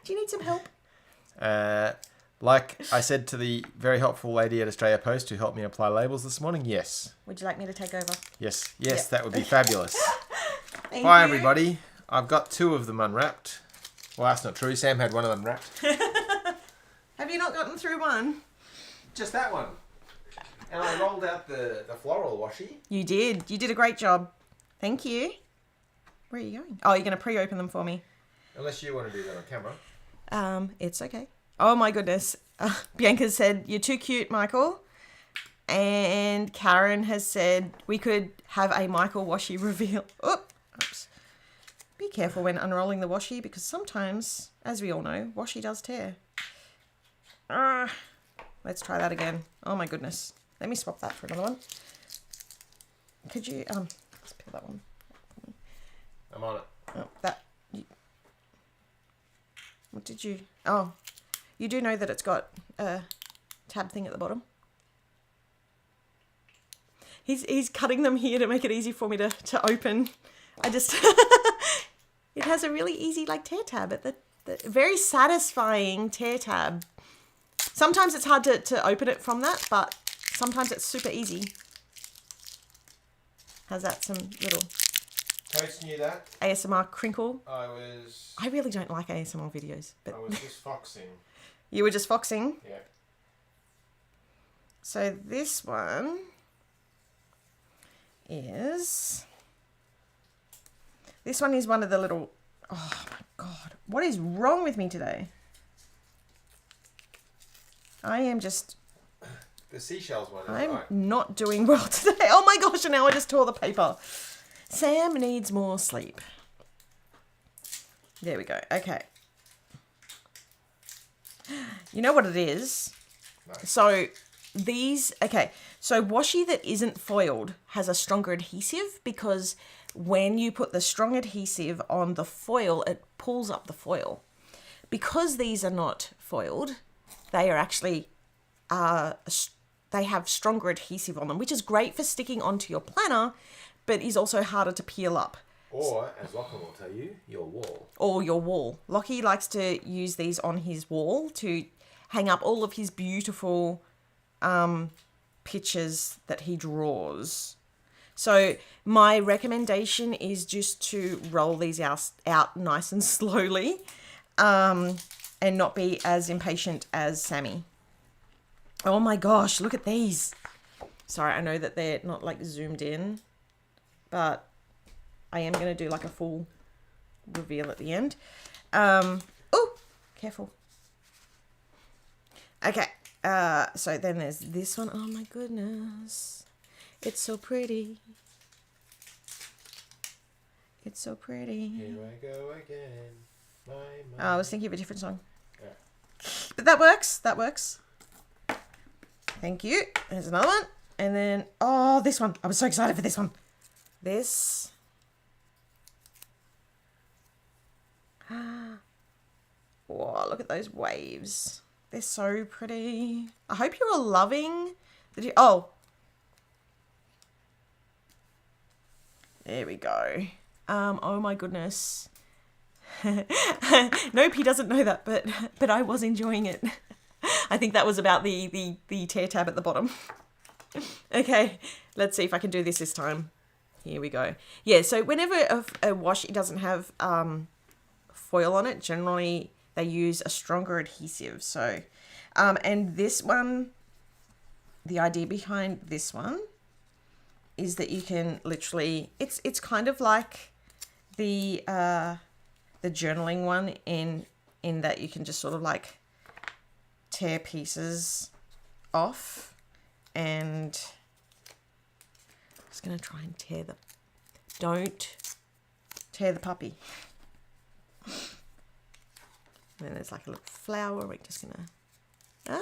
Do you need some help? Like I said to the very helpful lady at Australia Post who helped me apply labels this morning, yes. Would you like me to take over? Yes, Yep. That would be fabulous. Bye, everybody. I've got 2 of them unwrapped. Well, that's not true. Sam had one of them wrapped. Have you not gotten through one? Just that one. And I rolled out the floral washi. You did. You did a great job. Thank you. Where are you going? Oh, you're going to pre-open them for me. Unless you want to do that on camera. It's okay. Oh my goodness. Bianca said, you're too cute, Michael. And Karen has said we could have a Michael washi reveal. Oops. Be careful when unrolling the washi because sometimes, as we all know, washi does tear. Let's try that again. Oh my goodness. Let me swap that for another one. Could you, let's peel that one. I'm on it. Oh, what did you, you do know that it's got a tab thing at the bottom. He's cutting them here to make it easy for me to open. I just, it has a really easy tear tab at the very satisfying tear tab. Sometimes it's hard to open it from that, but sometimes it's super easy. Has that some little Toast knew that. ASMR crinkle? I really don't like ASMR videos. But I was just foxing. You were just foxing? Yeah. So this one is... This one is one of the little... Oh my God. What is wrong with me today? I am just... The seashells one is I'm right. not doing well today. Oh my gosh, and now I just tore the paper. Sam needs more sleep. There we go. Okay. You know what it is? No. So so washi that isn't foiled has a stronger adhesive because when you put the strong adhesive on the foil, it pulls up the foil. Because these are not foiled, they are actually, they have stronger adhesive on them, which is great for sticking onto your planner, but is also harder to peel up. Or, as Lachlan will tell you, your wall. Or your wall. Lockie likes to use these on his wall to hang up all of his beautiful pictures that he draws. So my recommendation is just to roll these out nice and slowly and not be as impatient as Sami. Oh my gosh, look at these. Sorry, I know that they're not like zoomed in, but I am going to do like a full reveal at the end. Oh, careful. Okay, so then there's this one. Oh my goodness. It's so pretty. It's so pretty. Here I go again. I was thinking of a different song. Yeah. But that works. That works. Thank you. There's another one. And then, oh, this one. I was so excited for this one. This. Oh, look at those waves. They're so pretty. I hope you're all loving the... Oh. There we go. Oh my goodness. Nope, he doesn't know that, but I was enjoying it. I think that was about the tear tab at the bottom. Okay, let's see if I can do this time. Here we go. Yeah, so whenever a washi doesn't have foil on it, generally they use a stronger adhesive. So, and this one, the idea behind this one is that you can literally, it's kind of like the journaling one in that you can just sort of like tear pieces off, and I'm just going to try and don't tear the puppy. And then there's like a little flower. We're just going to,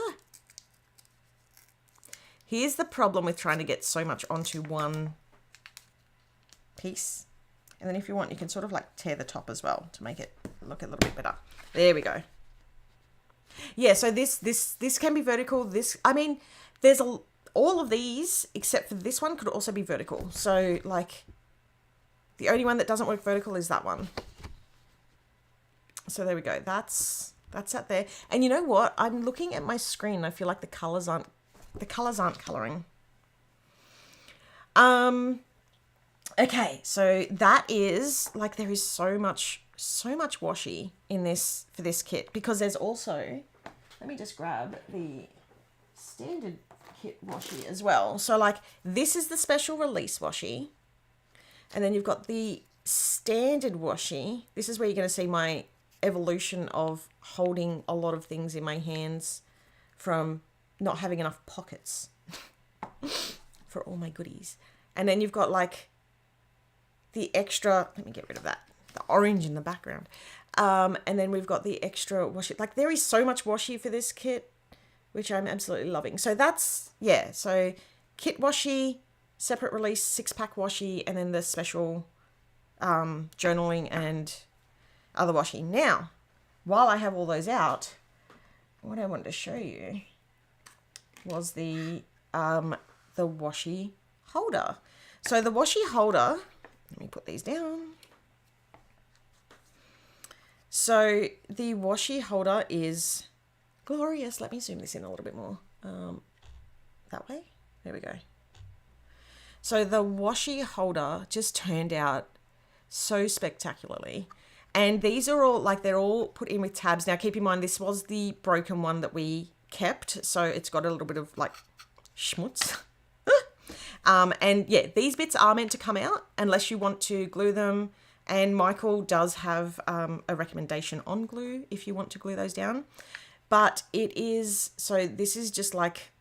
Here's the problem with trying to get so much onto one piece. And then if you want, you can sort of like tear the top as well to make it look a little bit better. There we go. Yeah, so this can be vertical. This, I mean, there's all of these except for this one could also be vertical. So like the only one that doesn't work vertical is that one. So there we go. That's that there. And you know what? I'm looking at my screen. I feel like the colors aren't coloring. Okay, so that is like, there is so much washi in this for this kit, because there's also, let me just grab the standard kit washi as well. So like this is the special release washi, and then you've got the standard washi. This is where you're going to see my evolution of holding a lot of things in my hands from not having enough pockets for all my goodies. And then you've got like the extra, let me get rid of that, the orange in the background. And then we've got the extra washi. Like there is so much washi for this kit, which I'm absolutely loving. So that's, yeah, so kit washi, separate release, 6-pack washi, and then the special journaling and other washi. Now, while I have all those out, what I wanted to show you was the washi holder. So the washi holder, let me put these down. So the washi holder is glorious. Let me zoom this in a little bit more. That way. There we go. So the washi holder just turned out so spectacularly. And these are all, like, they're all put in with tabs. Now, keep in mind, this was the broken one that we kept. So it's got a little bit of, like, schmutz. And, yeah, these bits are meant to come out unless you want to glue them. And Michael does have a recommendation on glue if you want to glue those down. But it is, so this is just like,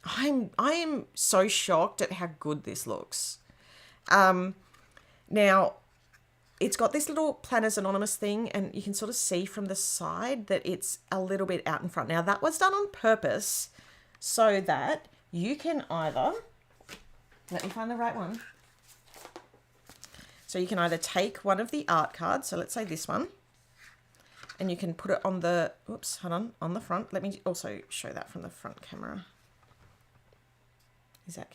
I am so shocked at how good this looks. Now, it's got this little Planners Anonymous thing, and you can sort of see from the side that it's a little bit out in front. Now, that was done on purpose so that you can either, let me find the right one. So you can either take one of the art cards, so let's say this one, and you can put it on the, oops, hold on the front. Let me also show that from the front camera.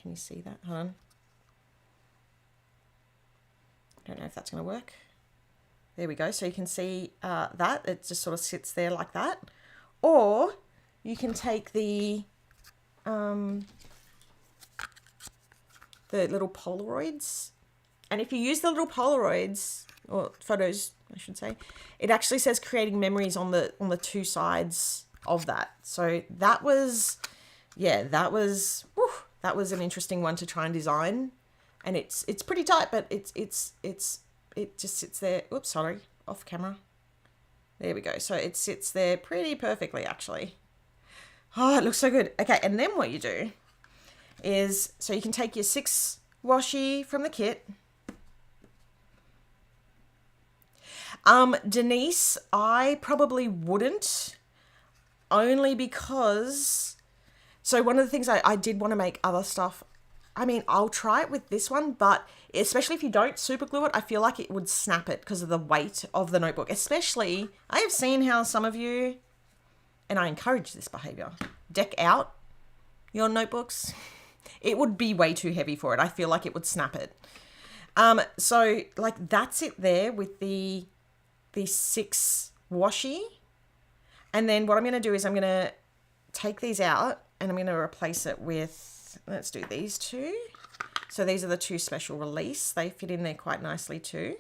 Can you see that? Hold on. I don't know if that's going to work. There we go. So you can see that. It just sort of sits there like that. Or you can take the little Polaroids. And if you use the little Polaroids, or photos, I should say, it actually says creating memories on the two sides of that. So that was, yeah, that was an interesting one to try and design. And it's pretty tight, but it just sits there. Oops, sorry, off camera. There we go. So it sits there pretty perfectly, actually. Oh, it looks so good. Okay, and then what you do is, so you can take your 6 washi from the kit. Denise, I probably wouldn't, only because, so one of the things I did want to make other stuff. I mean, I'll try it with this one, but especially if you don't super glue it, I feel like it would snap it because of the weight of the notebook. Especially, I have seen how some of you, and I encourage this behavior, deck out your notebooks. It would be way too heavy for it. I feel like it would snap it. So like that's it there with the 6 washi. And then what I'm going to do is I'm going to take these out and I'm going to replace it with, let's do these 2. So these are the 2 special release. They fit in there quite nicely too.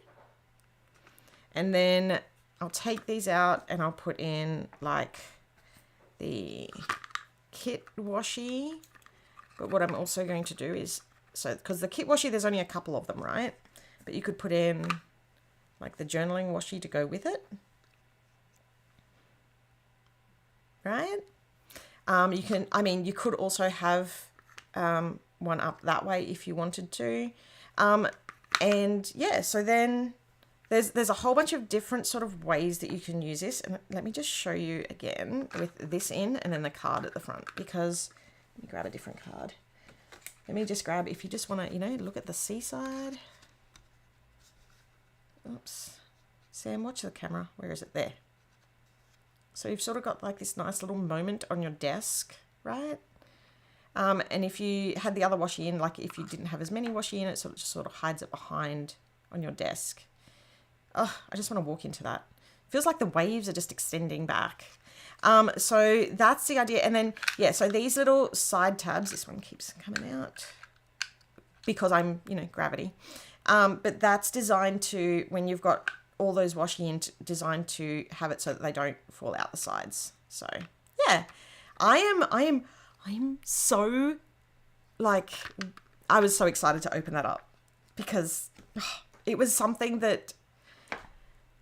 And then I'll take these out and I'll put in like the kit washi. But what I'm also going to do is, so because the kit washi, there's only a couple of them, right? But you could put in like the journaling washi to go with it. Right? You can, I mean, you could also have one up that way if you wanted to. And yeah, so then there's a whole bunch of different sort of ways that you can use this. And let me just show you again with this in and then the card at the front, because let me grab a different card. Let me just grab, if you just want to, you know, look at the seaside. Oops. Sam, watch the camera. Where is it? There. So you've sort of got like this nice little moment on your desk, right? And if you had the other washi in, like if you didn't have as many washi in, it sort of just sort of hides it behind on your desk. Oh, I just want to walk into that. Feels like the waves are just extending back. So that's the idea. And then, yeah, so these little side tabs, this one keeps coming out because I'm, you know, gravity. But that's designed to, when you've got all those washi in, designed to have it so that they don't fall out the sides. So yeah, I am so, like, I was so excited to open that up because it was something that,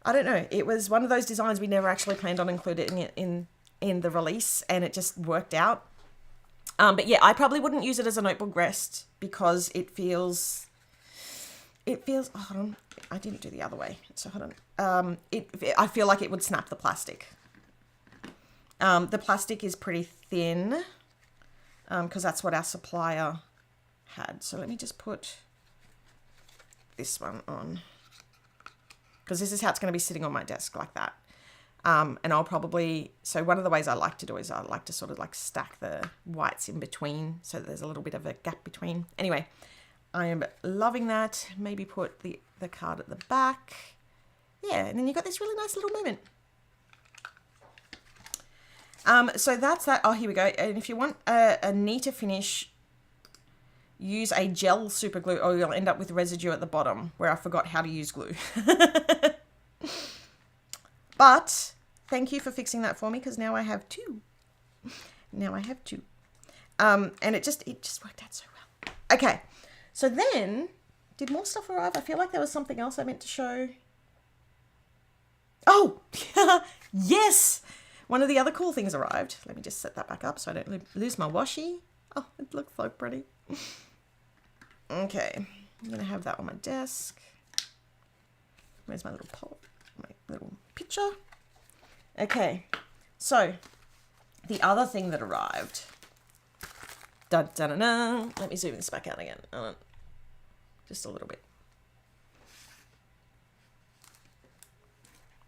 I don't know, it was one of those designs we never actually planned on including it in the release, and it just worked out. But yeah, I probably wouldn't use it as a notebook rest because it feels, oh, hold on, I didn't do the other way, so hold on. I feel like it would snap the plastic. The plastic is pretty thin because that's what our supplier had. So let me just put this one on, because this is how it's going to be sitting on my desk like that. And I'll probably, so one of the ways I like to do is I like to sort of like stack the whites in between so that there's a little bit of a gap between. Anyway, I am loving that. Maybe put the card at the back. Yeah, and then you've got this really nice little moment. So that's that. Oh, here we go. And if you want a neater finish, use a gel super glue, or you'll end up with residue at the bottom where I forgot how to use glue. But thank you for fixing that for me, because now I have 2. And it just worked out so well. Okay, so then did more stuff arrive? I feel like there was something else I meant to show. Oh, yes. One of the other cool things arrived. Let me just set that back up so I don't lose my washi. Oh, it looks so pretty. Okay, I'm going to have that on my desk. Where's my little picture? Okay, so the other thing that arrived. Dun, dun, dun, dun. Let me zoom this back out again. Just a little bit.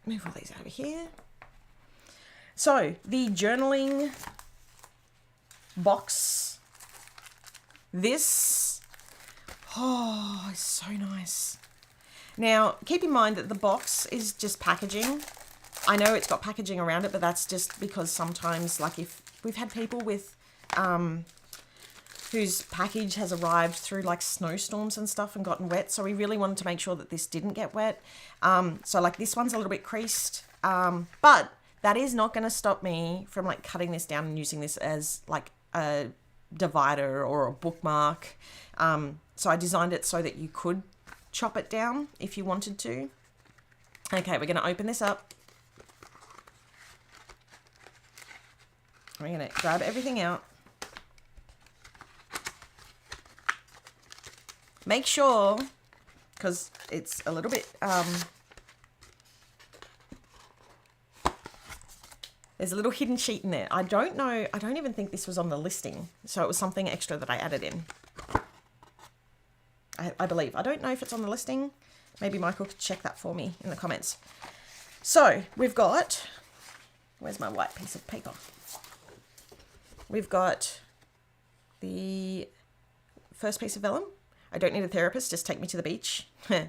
Move all these over here. So the journaling box. This, oh, it's so nice. Now, keep in mind that the box is just packaging. I know it's got packaging around it, but that's just because sometimes, like if we've had people with, whose package has arrived through like snowstorms and stuff and gotten wet. So we really wanted to make sure that this didn't get wet. So like this one's a little bit creased, but that is not going to stop me from like cutting this down and using this as like a divider or a bookmark. So I designed it so that you could chop it down if you wanted to. Okay, we're going to open this up. We're going to grab everything out. Make sure, because it's a little bit, there's a little hidden sheet in there. I don't know, I don't even think this was on the listing. So it was something extra that I added in. I believe. I don't know if it's on the listing. Maybe Michael could check that for me in the comments. So we've got, where's my white piece of paper? We've got the first piece of vellum. I don't need a therapist, just take me to the beach.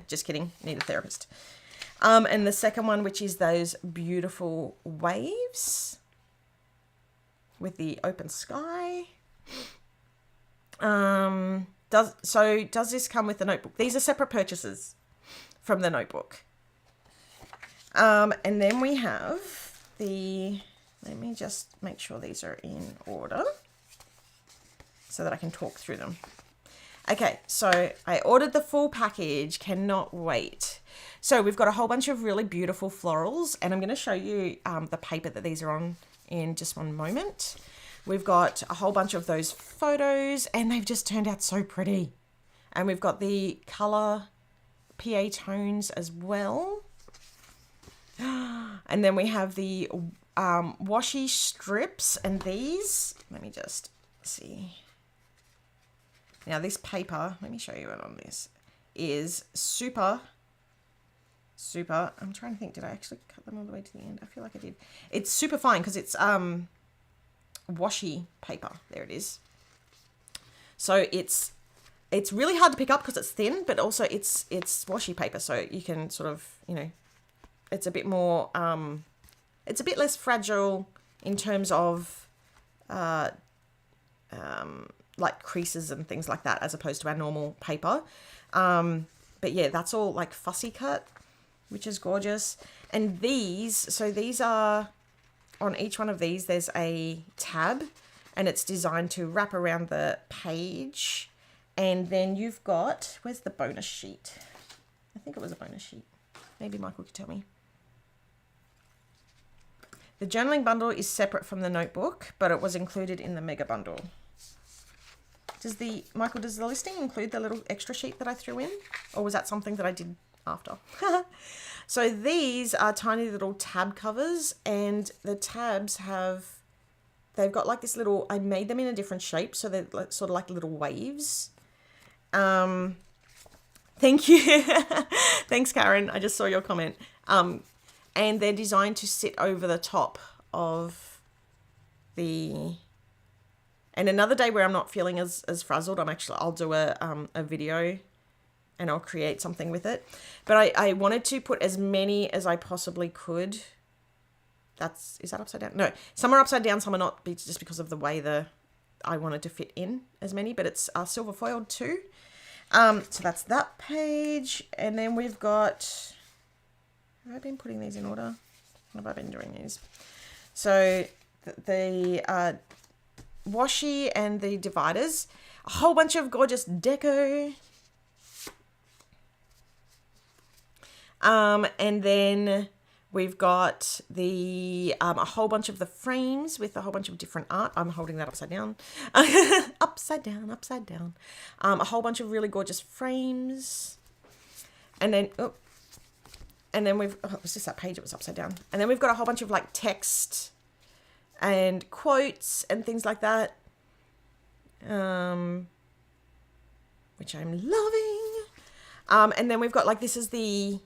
Just kidding, need a therapist. And the second one, which is those beautiful waves with the open sky. Does this come with the notebook? These are separate purchases from the notebook. And then we have the, let me just make sure these are in order so that I can talk through them. Okay, so I ordered the full package, cannot wait. So we've got a whole bunch of really beautiful florals, and I'm going to show you the paper that these are on in just one moment. We've got a whole bunch of those photos, and they've just turned out so pretty. And we've got the color PA tones as well. And then we have the washi strips, and these, let me just see. Now this paper, let me show you it on this, is super, I'm trying to think, did I actually cut them all the way to the end? I feel like I did. It's super fine because it's washi paper. There it is. So it's really hard to pick up because it's thin, but also it's washi paper. So you can sort of, you know, it's a bit more, it's a bit less fragile in terms of, like creases and things like that, as opposed to our normal paper. But yeah, that's all like fussy cut, which is gorgeous. And these, so these are, on each one of these, there's a tab, and it's designed to wrap around the page. And then you've got, where's the bonus sheet? I think it was a bonus sheet. Maybe Michael could tell me. The journaling bundle is separate from the notebook, but it was included in the mega bundle. Does the listing include the little extra sheet that I threw in? Or was that something that I did after? So these are tiny little tab covers, and the tabs they've got like this little, I made them in a different shape, so they're like, sort of like little waves. Thank you. Thanks, Karen. I just saw your comment. And they're designed to sit over the top of the... And another day where I'm not feeling as frazzled, I'll do a video and I'll create something with it. But I wanted to put as many as I possibly could. Is that upside down? No, some are upside down, some are not, just because of the way I wanted to fit in as many, but it's silver foiled too. So that's that page. And then we've got, have I been putting these in order? What have I been doing these? So the washi and the dividers, a whole bunch of gorgeous deco. And then we've got the a whole bunch of the frames with a whole bunch of different art. I'm holding that upside down. Upside down. A whole bunch of really gorgeous frames. And then And then it was just that page, it was upside down. And then we've got a whole bunch of like text and quotes and things like that. Which I'm loving. And then we've got like, this is the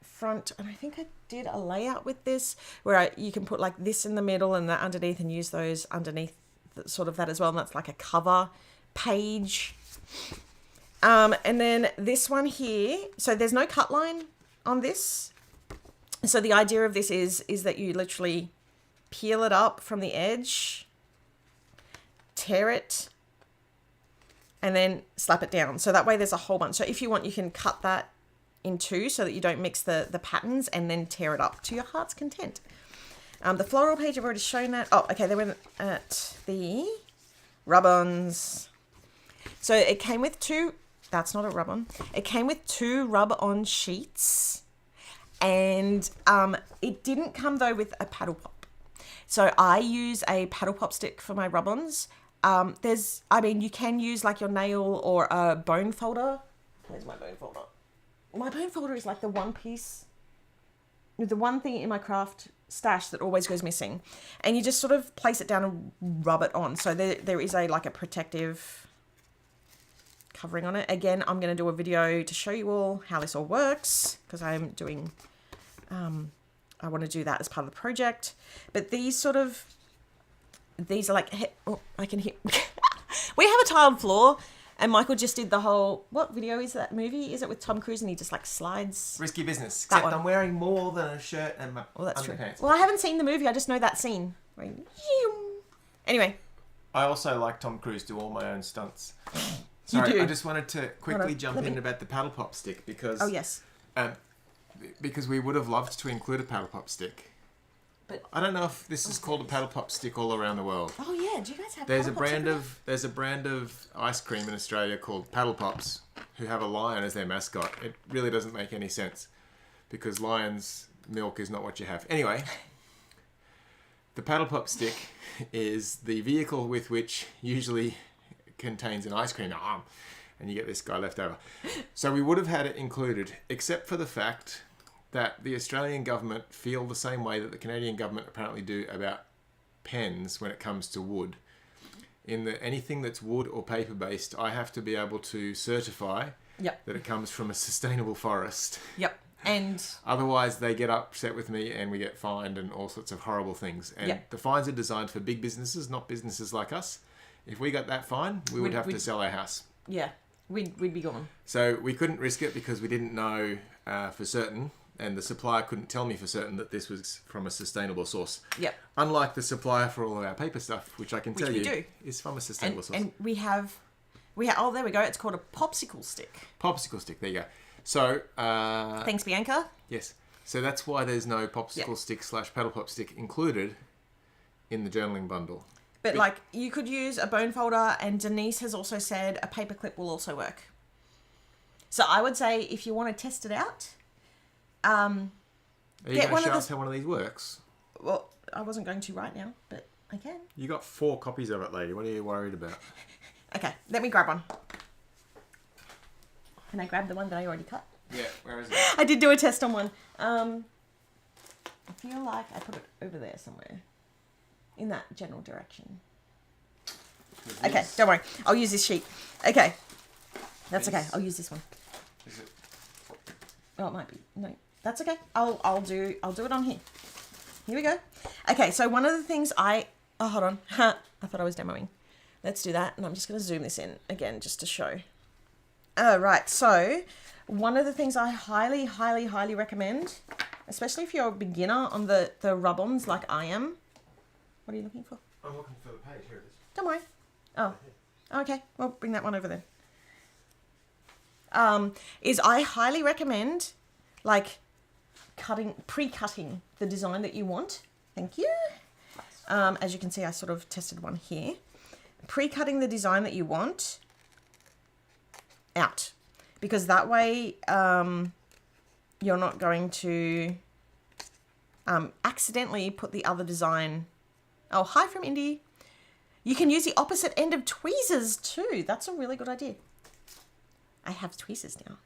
front, and I think I did a layout with this where you can put like this in the middle and that underneath and use those underneath sort of that as well. And that's like a cover page. And then this one here, so there's no cut line on this. So the idea of this is that you literally peel it up from the edge, tear it, and then slap it down. So that way there's a whole bunch. So if you want, you can cut that in two so that you don't mix the patterns, and then tear it up to your heart's content. The floral page, I've already shown that. Oh, okay, then we're at the rub-ons. So it came with two, that's not a rub-on. It came with two rub-on sheets, and it didn't come though with a paddle pop. So I use a paddle pop stick for my rub-ons. You can use like your nail or a bone folder. Where's my bone folder? My bone folder is like the one piece, the one thing in my craft stash that always goes missing. And you just sort of place it down and rub it on. So there is a protective covering on it. Again, I'm going to do a video to show you all how this all works, because I'm doing, I want to do that as part of the project. But these are like, oh, I can hear. We have a tiled floor. And Michael just did the whole, what video is that movie? Is it with Tom Cruise and he just like slides? Risky Business. Except I'm wearing more than a shirt and my that's underpants. True. Well, I haven't seen the movie. I just know that scene. Anyway. I also like Tom Cruise, do all my own stunts. Sorry, you do. I just wanted to quickly jump in about the paddle pop stick because... Oh, yes. Because we would have loved to include a paddle pop stick. But I don't know if this is called a paddle pop stick all around the world. Oh yeah, do you guys have? There's a brand of ice cream in Australia called Paddle Pops, who have a lion as their mascot. It really doesn't make any sense, because lion's milk is not what you have. Anyway, the paddle pop stick is the vehicle with which usually contains an ice cream arm, and you get this guy left over. So we would have had it included, except for the fact that the Australian government feel the same way that the Canadian government apparently do about pens when it comes to wood. In that anything that's wood or paper based, I have to be able to certify that it comes from a sustainable forest. Yep. And otherwise they get upset with me and we get fined and all sorts of horrible things. And the fines are designed for big businesses, not businesses like us. If we got that fine, we'd have to sell our house. Yeah, we'd be gone. So we couldn't risk it because we didn't know for certain. And the supplier couldn't tell me for certain that this was from a sustainable source. Yep. Unlike the supplier for all of our paper stuff, which I can tell you is from a sustainable source. And we have, oh, there we go. It's called a popsicle stick. Popsicle stick. There you go. So. Thanks, Bianca. Yes. So that's why there's no popsicle stick / paddle pop stick included in the journaling bundle. But like, you could use a bone folder, and Denise has also said a paper clip will also work. So I would say if you want to test it out. Are you going to show us how one of these works? Well, I wasn't going to right now, but I can. You got 4 copies of it, lady. What are you worried about? Okay, let me grab one. Can I grab the one that I already cut? Yeah, where is it? I did do a test on one. I feel like I put it over there somewhere. In that general direction. Okay, don't worry. I'll use this sheet. Okay. That's okay. I'll use this one. Is it? Oh, it might be. No. That's okay. I'll do it on here. Here we go. Okay, so one of the things oh, hold on. I thought I was demoing. Let's do that. And I'm just going to zoom this in again just to show. Right. So one of the things I highly, highly, highly recommend, especially if you're a beginner on the rub-ons like I am. What are you looking for? I'm looking for the page. Here it is. Don't worry. Oh, okay. Well, bring that one over then. Is I highly recommend like pre-cutting the design that you want. Thank you. As you can see, I sort of tested one here. Pre-cutting the design that you want out, because that way you're not going to accidentally put the other design. Oh, hi from Indy. You can use the opposite end of tweezers too. That's a really good idea. I have tweezers now.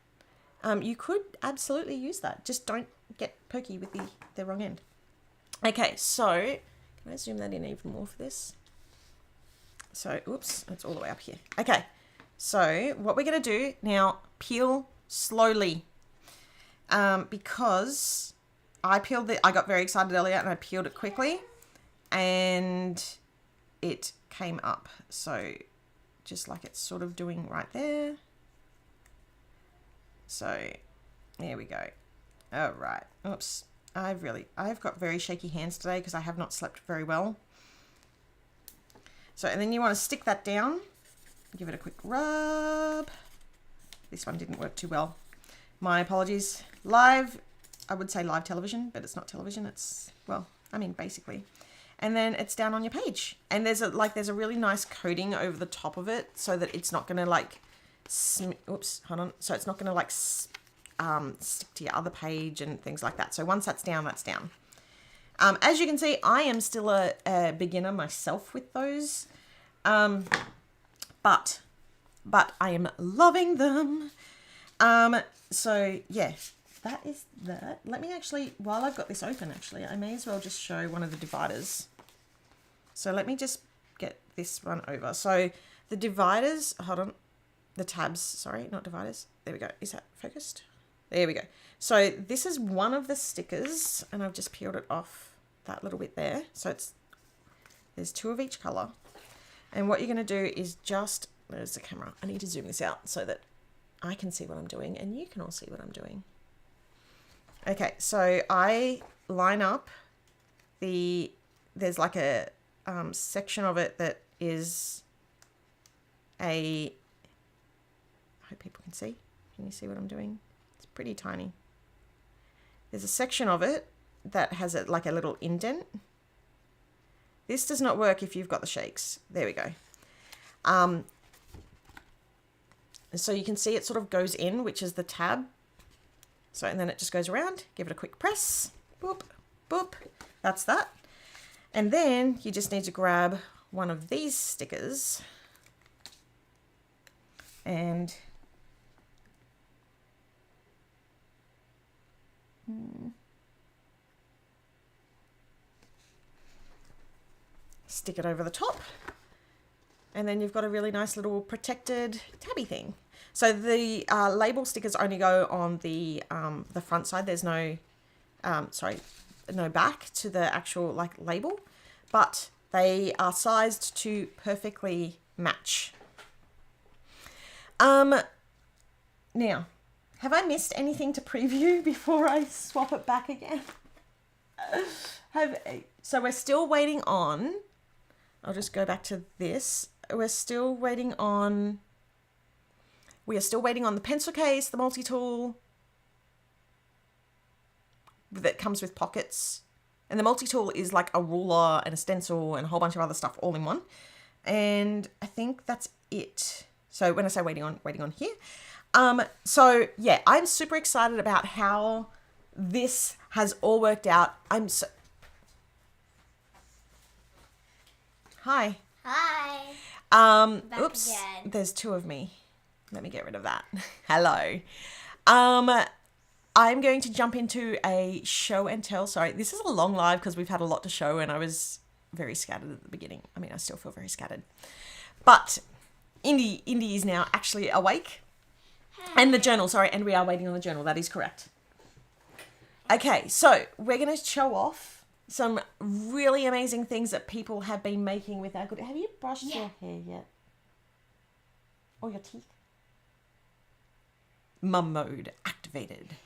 You could absolutely use that. Just don't get perky with the wrong end. Okay, so can I zoom that in even more for this? So, oops, it's all the way up here. Okay, so what we're going to do now, peel slowly. Because I got very excited earlier and I peeled it quickly and it came up. So just like it's sort of doing right there. So there we go. All right. Oops. I've got very shaky hands today because I have not slept very well. So, and then you want to stick that down, give it a quick rub. This one didn't work too well. My apologies. Live, I would say live television, but it's not television. It's, well, I mean, basically. And then it's down on your page. And there's a really nice coating over the top of it so that it's not going to like, oops, hold on. So it's not going to like stick to your other page and things like that. So once that's down, that's down. As you can see, I am still a beginner myself with those. But I am loving them. So yeah, that is that. Let me actually, while I've got this open, actually, I may as well just show one of the dividers. So let me just get this one over. So the dividers, hold on, the tabs, sorry, not dividers. There we go. Is that focused? There we go. So this is one of the stickers and I've just peeled it off that little bit there. So there's two of each color. And what you're going to do is just, there's the camera. I need to zoom this out so that I can see what I'm doing and you can all see what I'm doing. Okay, so I line up there's like a section of it that is I hope people can see. Can you see what I'm doing? It's pretty tiny. There's a section of it that has like a little indent. This does not work if you've got the shakes. There we go. So you can see it sort of goes in, which is the tab. So, and then it just goes around. Give it a quick press. Boop, boop. That's that. And then you just need to grab one of these stickers and stick it over the top. And then you've got a really nice little protected tabby thing. So the label stickers only go on the front side. There's no, no back to the actual like label, but they are sized to perfectly match. Now, have I missed anything to preview before I swap it back again? So we're still waiting on, I'll just go back to this. We are still waiting on the pencil case, the multi-tool that comes with pockets. And the multi-tool is like a ruler and a stencil and a whole bunch of other stuff all in one. And I think that's it. So when I say waiting on here. So yeah, I'm super excited about how this has all worked out. Hi. Hi. Oops, again. There's two of me. Let me get rid of that. Hello. I'm going to jump into a show and tell. Sorry, this is a long live because we've had a lot to show and I was very scattered at the beginning. I mean, I still feel very scattered. But Indy is now actually awake. Hi. And the journal, sorry, and we are waiting on the journal. That is correct. Okay, so we're going to show off some really amazing things that people have been making with our good. Have you brushed your hair yet? Or your teeth? Mum mode activated.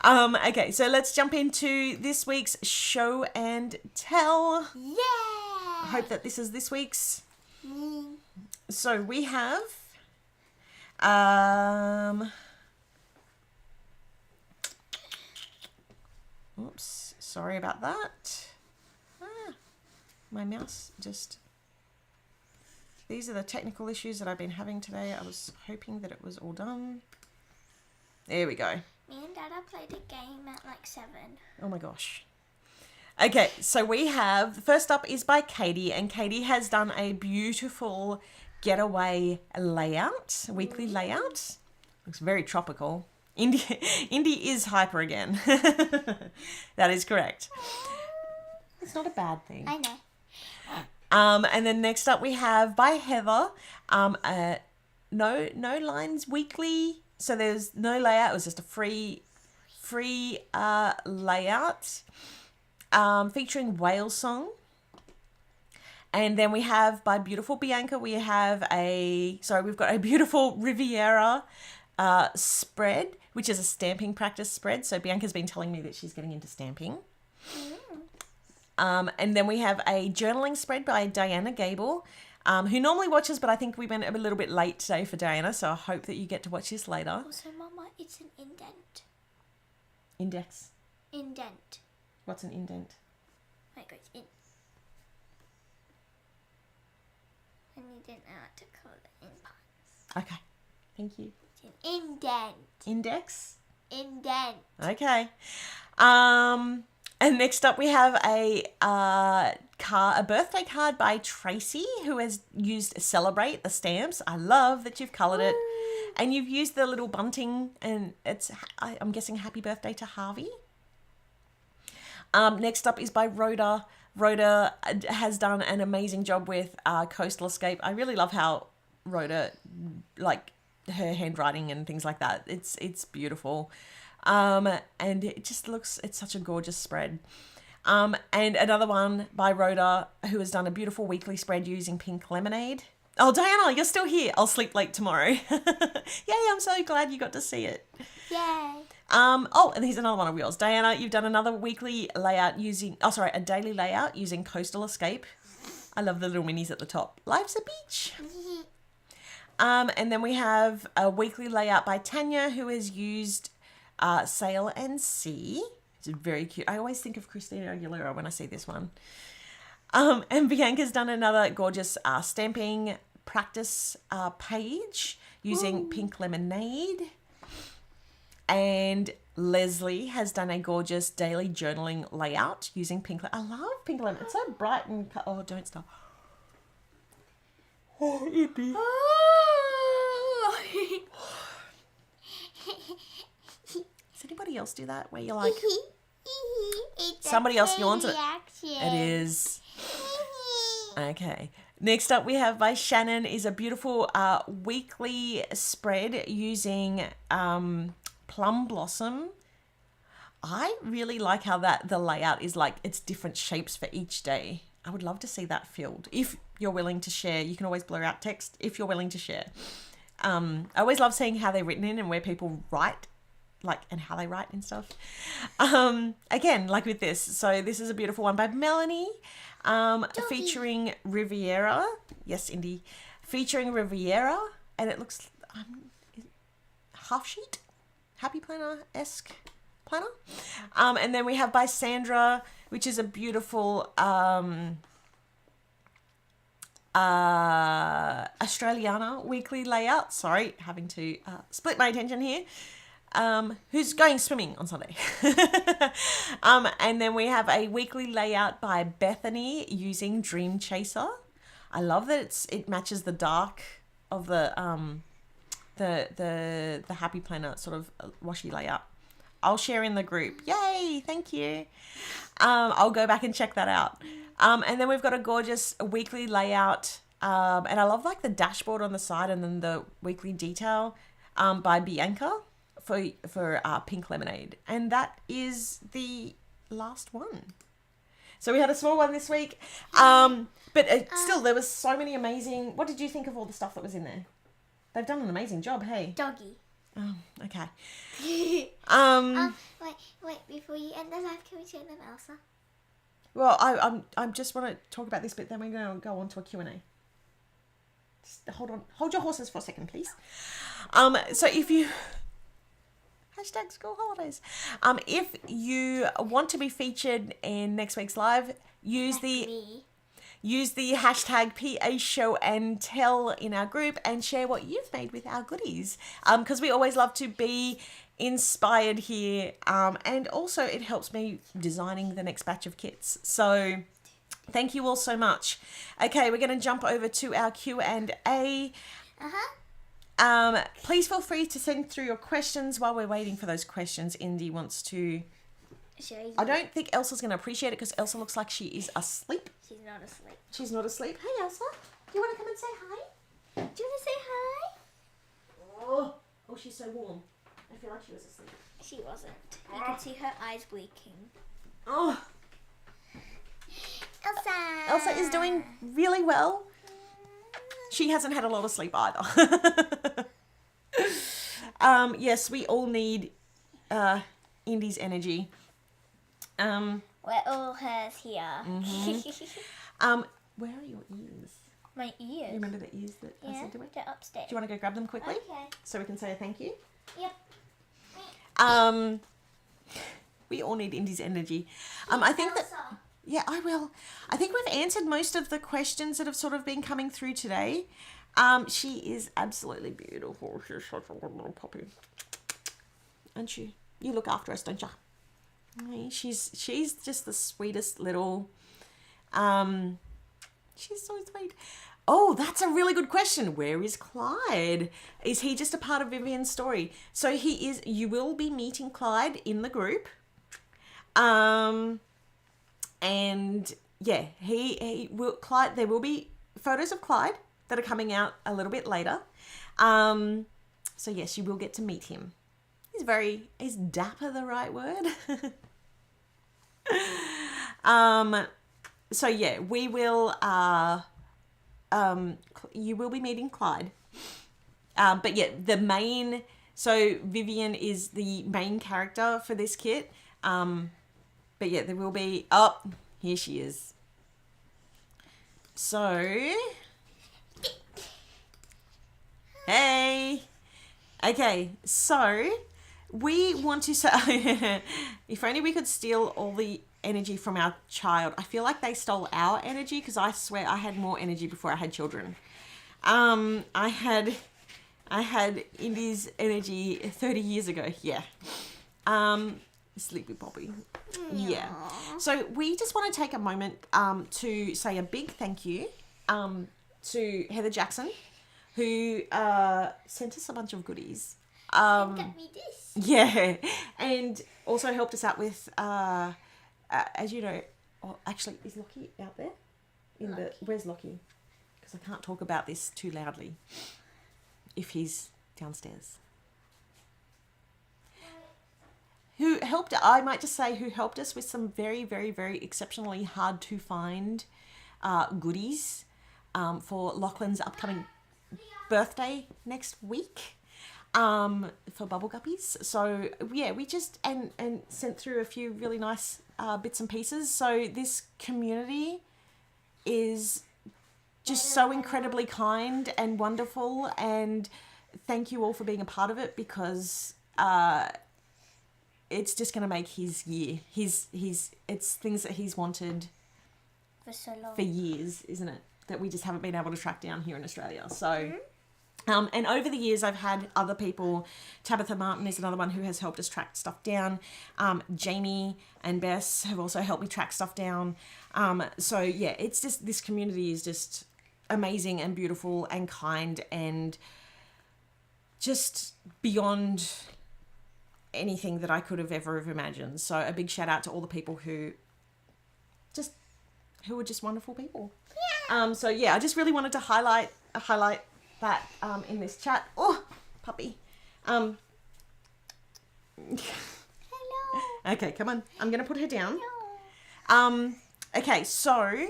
Okay, so let's jump into this week's show and tell. Yeah! I hope that this is this week's. So we have oops, sorry about that. My mouse just... These are the technical issues that I've been having today. I was hoping that it was all done. There we go. Me and Dada played a game at like 7. Oh my gosh. Okay, so we have... The first up is by Katie, and Katie has done a beautiful getaway layout, weekly layout. Looks very tropical. Indy is hyper again. That is correct. It's not a bad thing. I know. And then next up we have by Heather, no lines weekly. So there's no layout. It was just a free layout, featuring whale song. And then we have by beautiful Bianca, we've got a beautiful Riviera spread, which is a stamping practice spread. So Bianca's been telling me that she's getting into stamping. And then we have a journaling spread by Diana Gable, who normally watches, but I think we went a little bit late today for Diana, so I hope that you get to watch this later. Also, Mama, it's an indent. Index. Indent. What's an indent? Like it goes in. And you didn't know what to call it in parts. Okay, thank you. It's an indent. Index? Indent. Okay. And next up we have a birthday card by Tracy, who has used Celebrate the stamps. I love that you've coloured it. And you've used the little bunting, and I'm guessing happy birthday to Harvey. Next up is by Rhoda. Rhoda has done an amazing job with Coastal Escape. I really love how Rhoda, like her handwriting and things like that. It's beautiful. And it just it's such a gorgeous spread. And another one by Rhoda, who has done a beautiful weekly spread using pink lemonade. Oh, Diana, you're still here. I'll sleep late tomorrow. Yay, I'm so glad you got to see it. Yay. Oh, and here's another one of yours. Diana, you've done another weekly layout a daily layout using Coastal Escape. I love the little minis at the top. Life's a beach. And then we have a weekly layout by Tanya, who has used Sail and Sea. It's very cute. I always think of Christina Aguilera when I see this one. And Bianca's done another gorgeous stamping practice page using pink lemonade. And Leslie has done a gorgeous daily journaling layout using pink. I love pink lemon. It's so bright and... Oh, don't stop. Oh, Ippy. Does anybody else do that? Where you're like... Somebody else yawns it. It is. Okay. Next up we have by Shannon is a beautiful weekly spread using Plum Blossom. I really like how the layout is like it's different shapes for each day. I would love to see that filled. If you're willing to share, you can always blur out text if you're willing to share. I always love seeing how they're written in and where people write, like, and how they write and stuff. Again, like with this. So this is a beautiful one by Melanie, featuring Riviera. Yes, Indy. Featuring Riviera, and it looks half sheet, happy planner-esque planner. And then we have by Sandra, which is a beautiful Australiana weekly layout. Sorry, having to split my attention here. Who's going swimming on Sunday. And then we have a weekly layout by Bethany using Dream Chaser. I love that it matches the dark of the Happy Planner sort of washi layout. I'll share in the group. Yay, thank you. I'll go back and check that out. And then we've got a gorgeous weekly layout. And I love like the dashboard on the side and then the weekly detail by Bianca for Pink Lemonade. And that is the last one. So we had a small one this week. But still, there was so many amazing... What did you think of all the stuff that was in there? They've done an amazing job, hey? Doggy. Oh, okay. Wait, before you end the live, can we show them Elsa? Well, I just want to talk about this bit, then we're going to go on to a Q&A. Just hold your horses for a second, please. So if you... #school holidays. If you want to be featured in next week's live, use the hashtag PA Show and Tell in our group and share what you've made with our goodies. Because we always love to be inspired here. And also it helps me designing the next batch of kits. So thank you all so much. Okay, we're going to jump over to our Q&A. Please feel free to send through your questions. While we're waiting for those questions, Indy wants to... I don't think Elsa's going to appreciate it because Elsa looks like she is asleep. She's not asleep. She's not asleep. Hey, Elsa. Do you want to come and say hi? Do you want to say hi? Oh, she's so warm. I feel like she was asleep. She wasn't. You can see her eyes blinking. Oh, Elsa! Elsa is doing really well. She hasn't had a lot of sleep either. Yes, we all need Indy's energy. We're all hers here. Where are your ears? My ears. You remember the ears that I said to me? They're upstairs. Do you want to go grab them quickly? Okay. So we can say a thank you? Yep. We all need Indy's energy. I think that... Elsa. Yeah, I will. I think we've answered most of the questions that have sort of been coming through today. She is absolutely beautiful. She's such a good little puppy. Aren't you? You look after us, don't you? She's just the sweetest little... she's so sweet. Oh, that's a really good question. Where is Clyde? Is he just a part of Vivian's story? So he is... You will be meeting Clyde in the group. And yeah, he will... Clyde... There will be photos of Clyde that are coming out a little bit later. So yes, you will get to meet him. Is dapper the right word? So yeah, we will, you will be meeting Clyde. But yeah, so Vivian is the main character for this kit. But yeah, there will be, here she is. So, hey. Okay, so we want to say, if only we could steal all the energy from our child. I feel like they stole our energy because I swear I had more energy before I had children. I had Indy's energy 30 years ago. Yeah. Sleepy Poppy. Yeah. So we just want to take a moment to say a big thank you to Heather Jackson, who sent us a bunch of goodies. Got me this. Yeah, and also helped us out with, as you know, actually, is Lockie out there? Where's Lockie? Because I can't talk about this too loudly if he's downstairs. I might just say, who helped us with some very, very, very exceptionally hard to find goodies for Lachlan's upcoming birthday next week. For Bubble Guppies. So yeah, we just and sent through a few really nice bits and pieces. So this community is just so incredibly kind and wonderful, and thank you all for being a part of it, because it's just going to make his year. It's things that he's wanted for so long, for years, isn't it? That we just haven't been able to track down here in Australia. So. And over the years, I've had other people. Tabitha Martin is another one who has helped us track stuff down. Jamie and Bess have also helped me track stuff down. So yeah, it's just, this community is just amazing and beautiful and kind and just beyond anything that I could have ever imagined. So a big shout out to all the people who are just wonderful people. Yeah. So yeah, I just really wanted to highlight that in this chat. Oh, puppy. Hello. Okay, come on. I'm going to put her down. Hello. Okay, so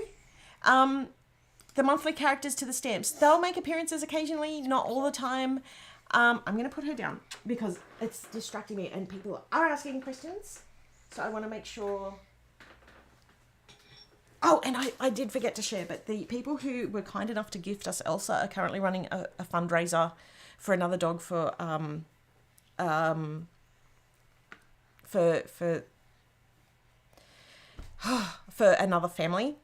the monthly characters to the stamps. They'll make appearances occasionally, not all the time. I'm going to put her down because it's distracting me and people are asking questions. So I want to make sure... Oh, and I did forget to share, but the people who were kind enough to gift us Elsa are currently running a fundraiser for another dog for another family.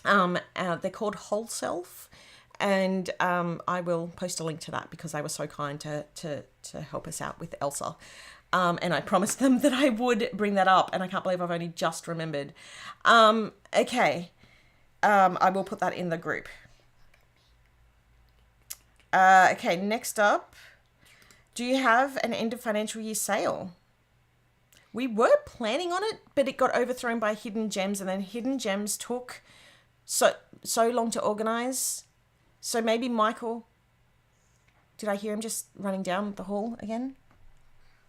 They're called Whole Self, and I will post a link to that because they were so kind to help us out with Elsa. And I promised them that I would bring that up, and I can't believe I've only just remembered. Okay. I will put that in the group. Okay, next up. Do you have an end of financial year sale? We were planning on it, but it got overthrown by Hidden Gems, and then Hidden Gems took so long to organise. So maybe Michael... Did I hear him just running down the hall again?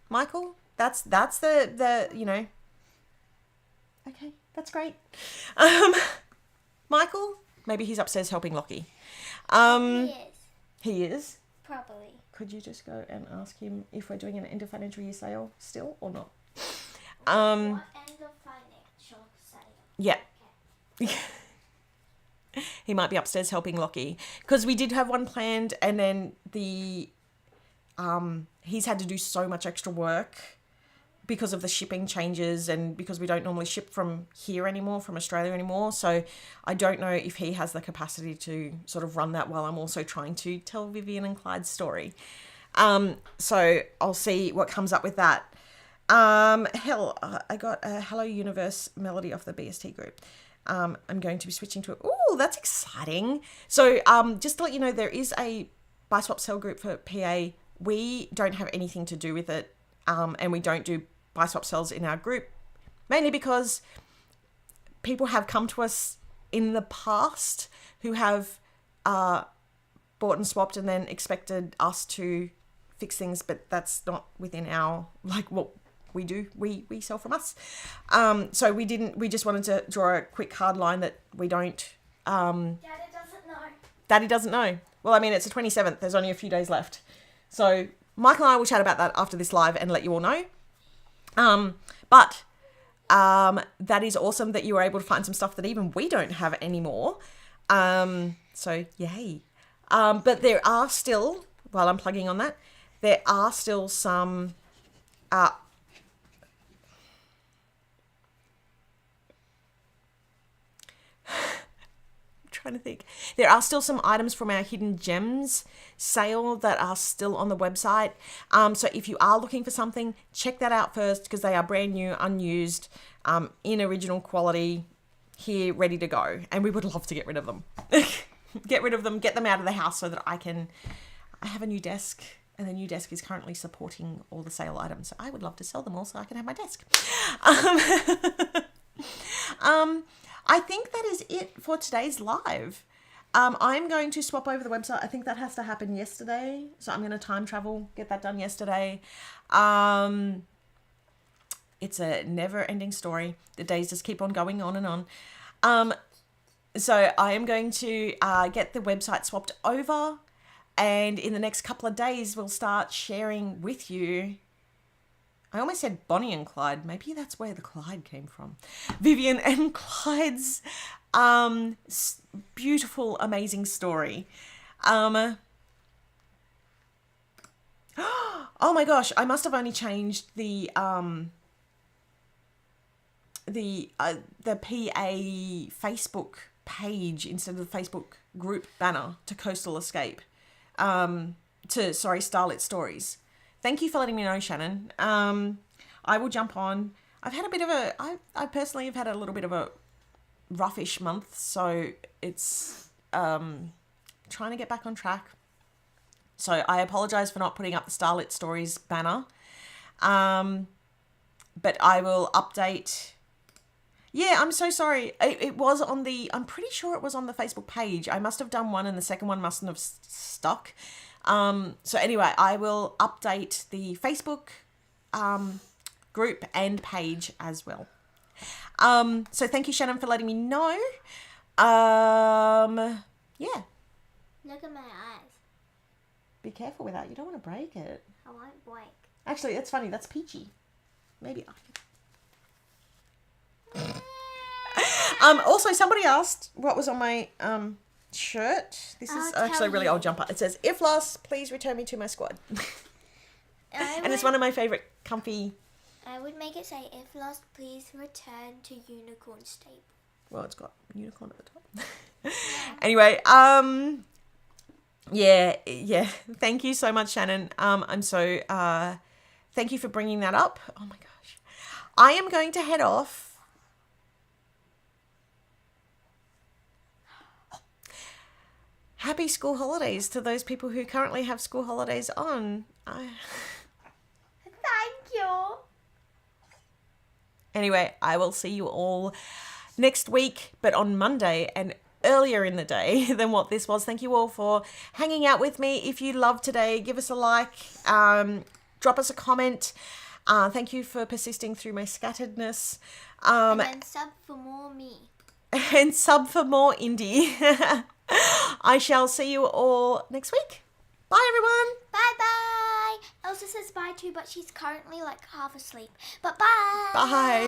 Michael? That's the you know... Okay, that's great. Michael? Maybe he's upstairs helping Lockie. He is. He is? Probably. Could you just go and ask him if we're doing an end of financial year sale still or not? What end of financial sale? Yeah. Okay. He might be upstairs helping Lockie. Because we did have one planned, and then he's had to do so much extra work because of the shipping changes and because we don't normally ship from here anymore, from Australia anymore. So I don't know if he has the capacity to sort of run that while I'm also trying to tell Vivian and Clyde's story. So I'll see what comes up with that. I got a Hello Universe melody off the BST group. I'm going to be switching to it. Ooh, that's exciting. So just to let you know, there is a buy swap sell group for PA. We don't have anything to do with it. And we don't do buy swap sells in our group, mainly because people have come to us in the past who have bought and swapped and then expected us to fix things, but that's not within our, like, what we do. We sell from us. So we just wanted to draw a quick hard line that we don't... Daddy doesn't know. Daddy doesn't know. Well, I mean, it's the 27th. There's only a few days left. So Michael and I will chat about that after this live and let you all know. But that is awesome that you were able to find some stuff that even we don't have anymore. So yay. But there are still, while I'm plugging on that, there are still some trying to think. There are still some items from our Hidden Gems sale that are still on the website. So if you are looking for something, check that out first, because they are brand new, unused, in original quality, here, ready to go. And we would love to get rid of them. Get rid of them, get them out of the house so that I have a new desk, and the new desk is currently supporting all the sale items. So I would love to sell them all so I can have my desk. I think that is it for today's live. I'm going to swap over the website. I think that has to happen yesterday. So I'm going to time travel, get that done yesterday. It's a never-ending story. The days just keep on going on and on. So I am going to get the website swapped over. And in the next couple of days, we'll start sharing with you. I almost said Bonnie and Clyde. Maybe that's where the Clyde came from. Vivian and Clyde's beautiful, amazing story. Oh my gosh, I must have only changed the PA Facebook page instead of the Facebook group banner to Coastal Escape. To Starlit Stories. Thank you for letting me know, Shannon. I will jump on. I've had a bit of I personally have had a little bit of a roughish month, so it's trying to get back on track. So I apologize for not putting up the Starlit Stories banner. But I will update. Yeah, I'm so sorry. It was on I'm pretty sure it was on the Facebook page. I must have done one and the second one mustn't have stuck. So anyway, I will update the Facebook group and page as well. So thank you, Shannon, for letting me know. Yeah. Look at my eyes. Be careful with that. You don't want to break it. I won't break. Actually, that's funny. That's peachy. Maybe I can... Also, somebody asked what was on my shirt. This is actually a really old jumper. It says, "If lost, please return me to my squad." And it's one of my favorite comfy... I would make it say, "If lost, please return to Unicorn Stable." Well, it's got unicorn at the top. Anyway, yeah. Thank you so much, Shannon. I'm so... thank you for bringing that up. Oh my gosh. I am going to head off. happy school holidays to those people who currently have school holidays on. Thank you. Anyway, I will see you all next week, but on Monday and earlier in the day than what this was. Thank you all for hanging out with me. If you loved today, give us a like, drop us a comment. Thank you for persisting through my scatteredness. And then sub for more me. And sub for more Indy. I shall see you all next week. Bye, everyone. Bye-bye. Elsa says bye too, but she's currently like half asleep. But bye. Bye.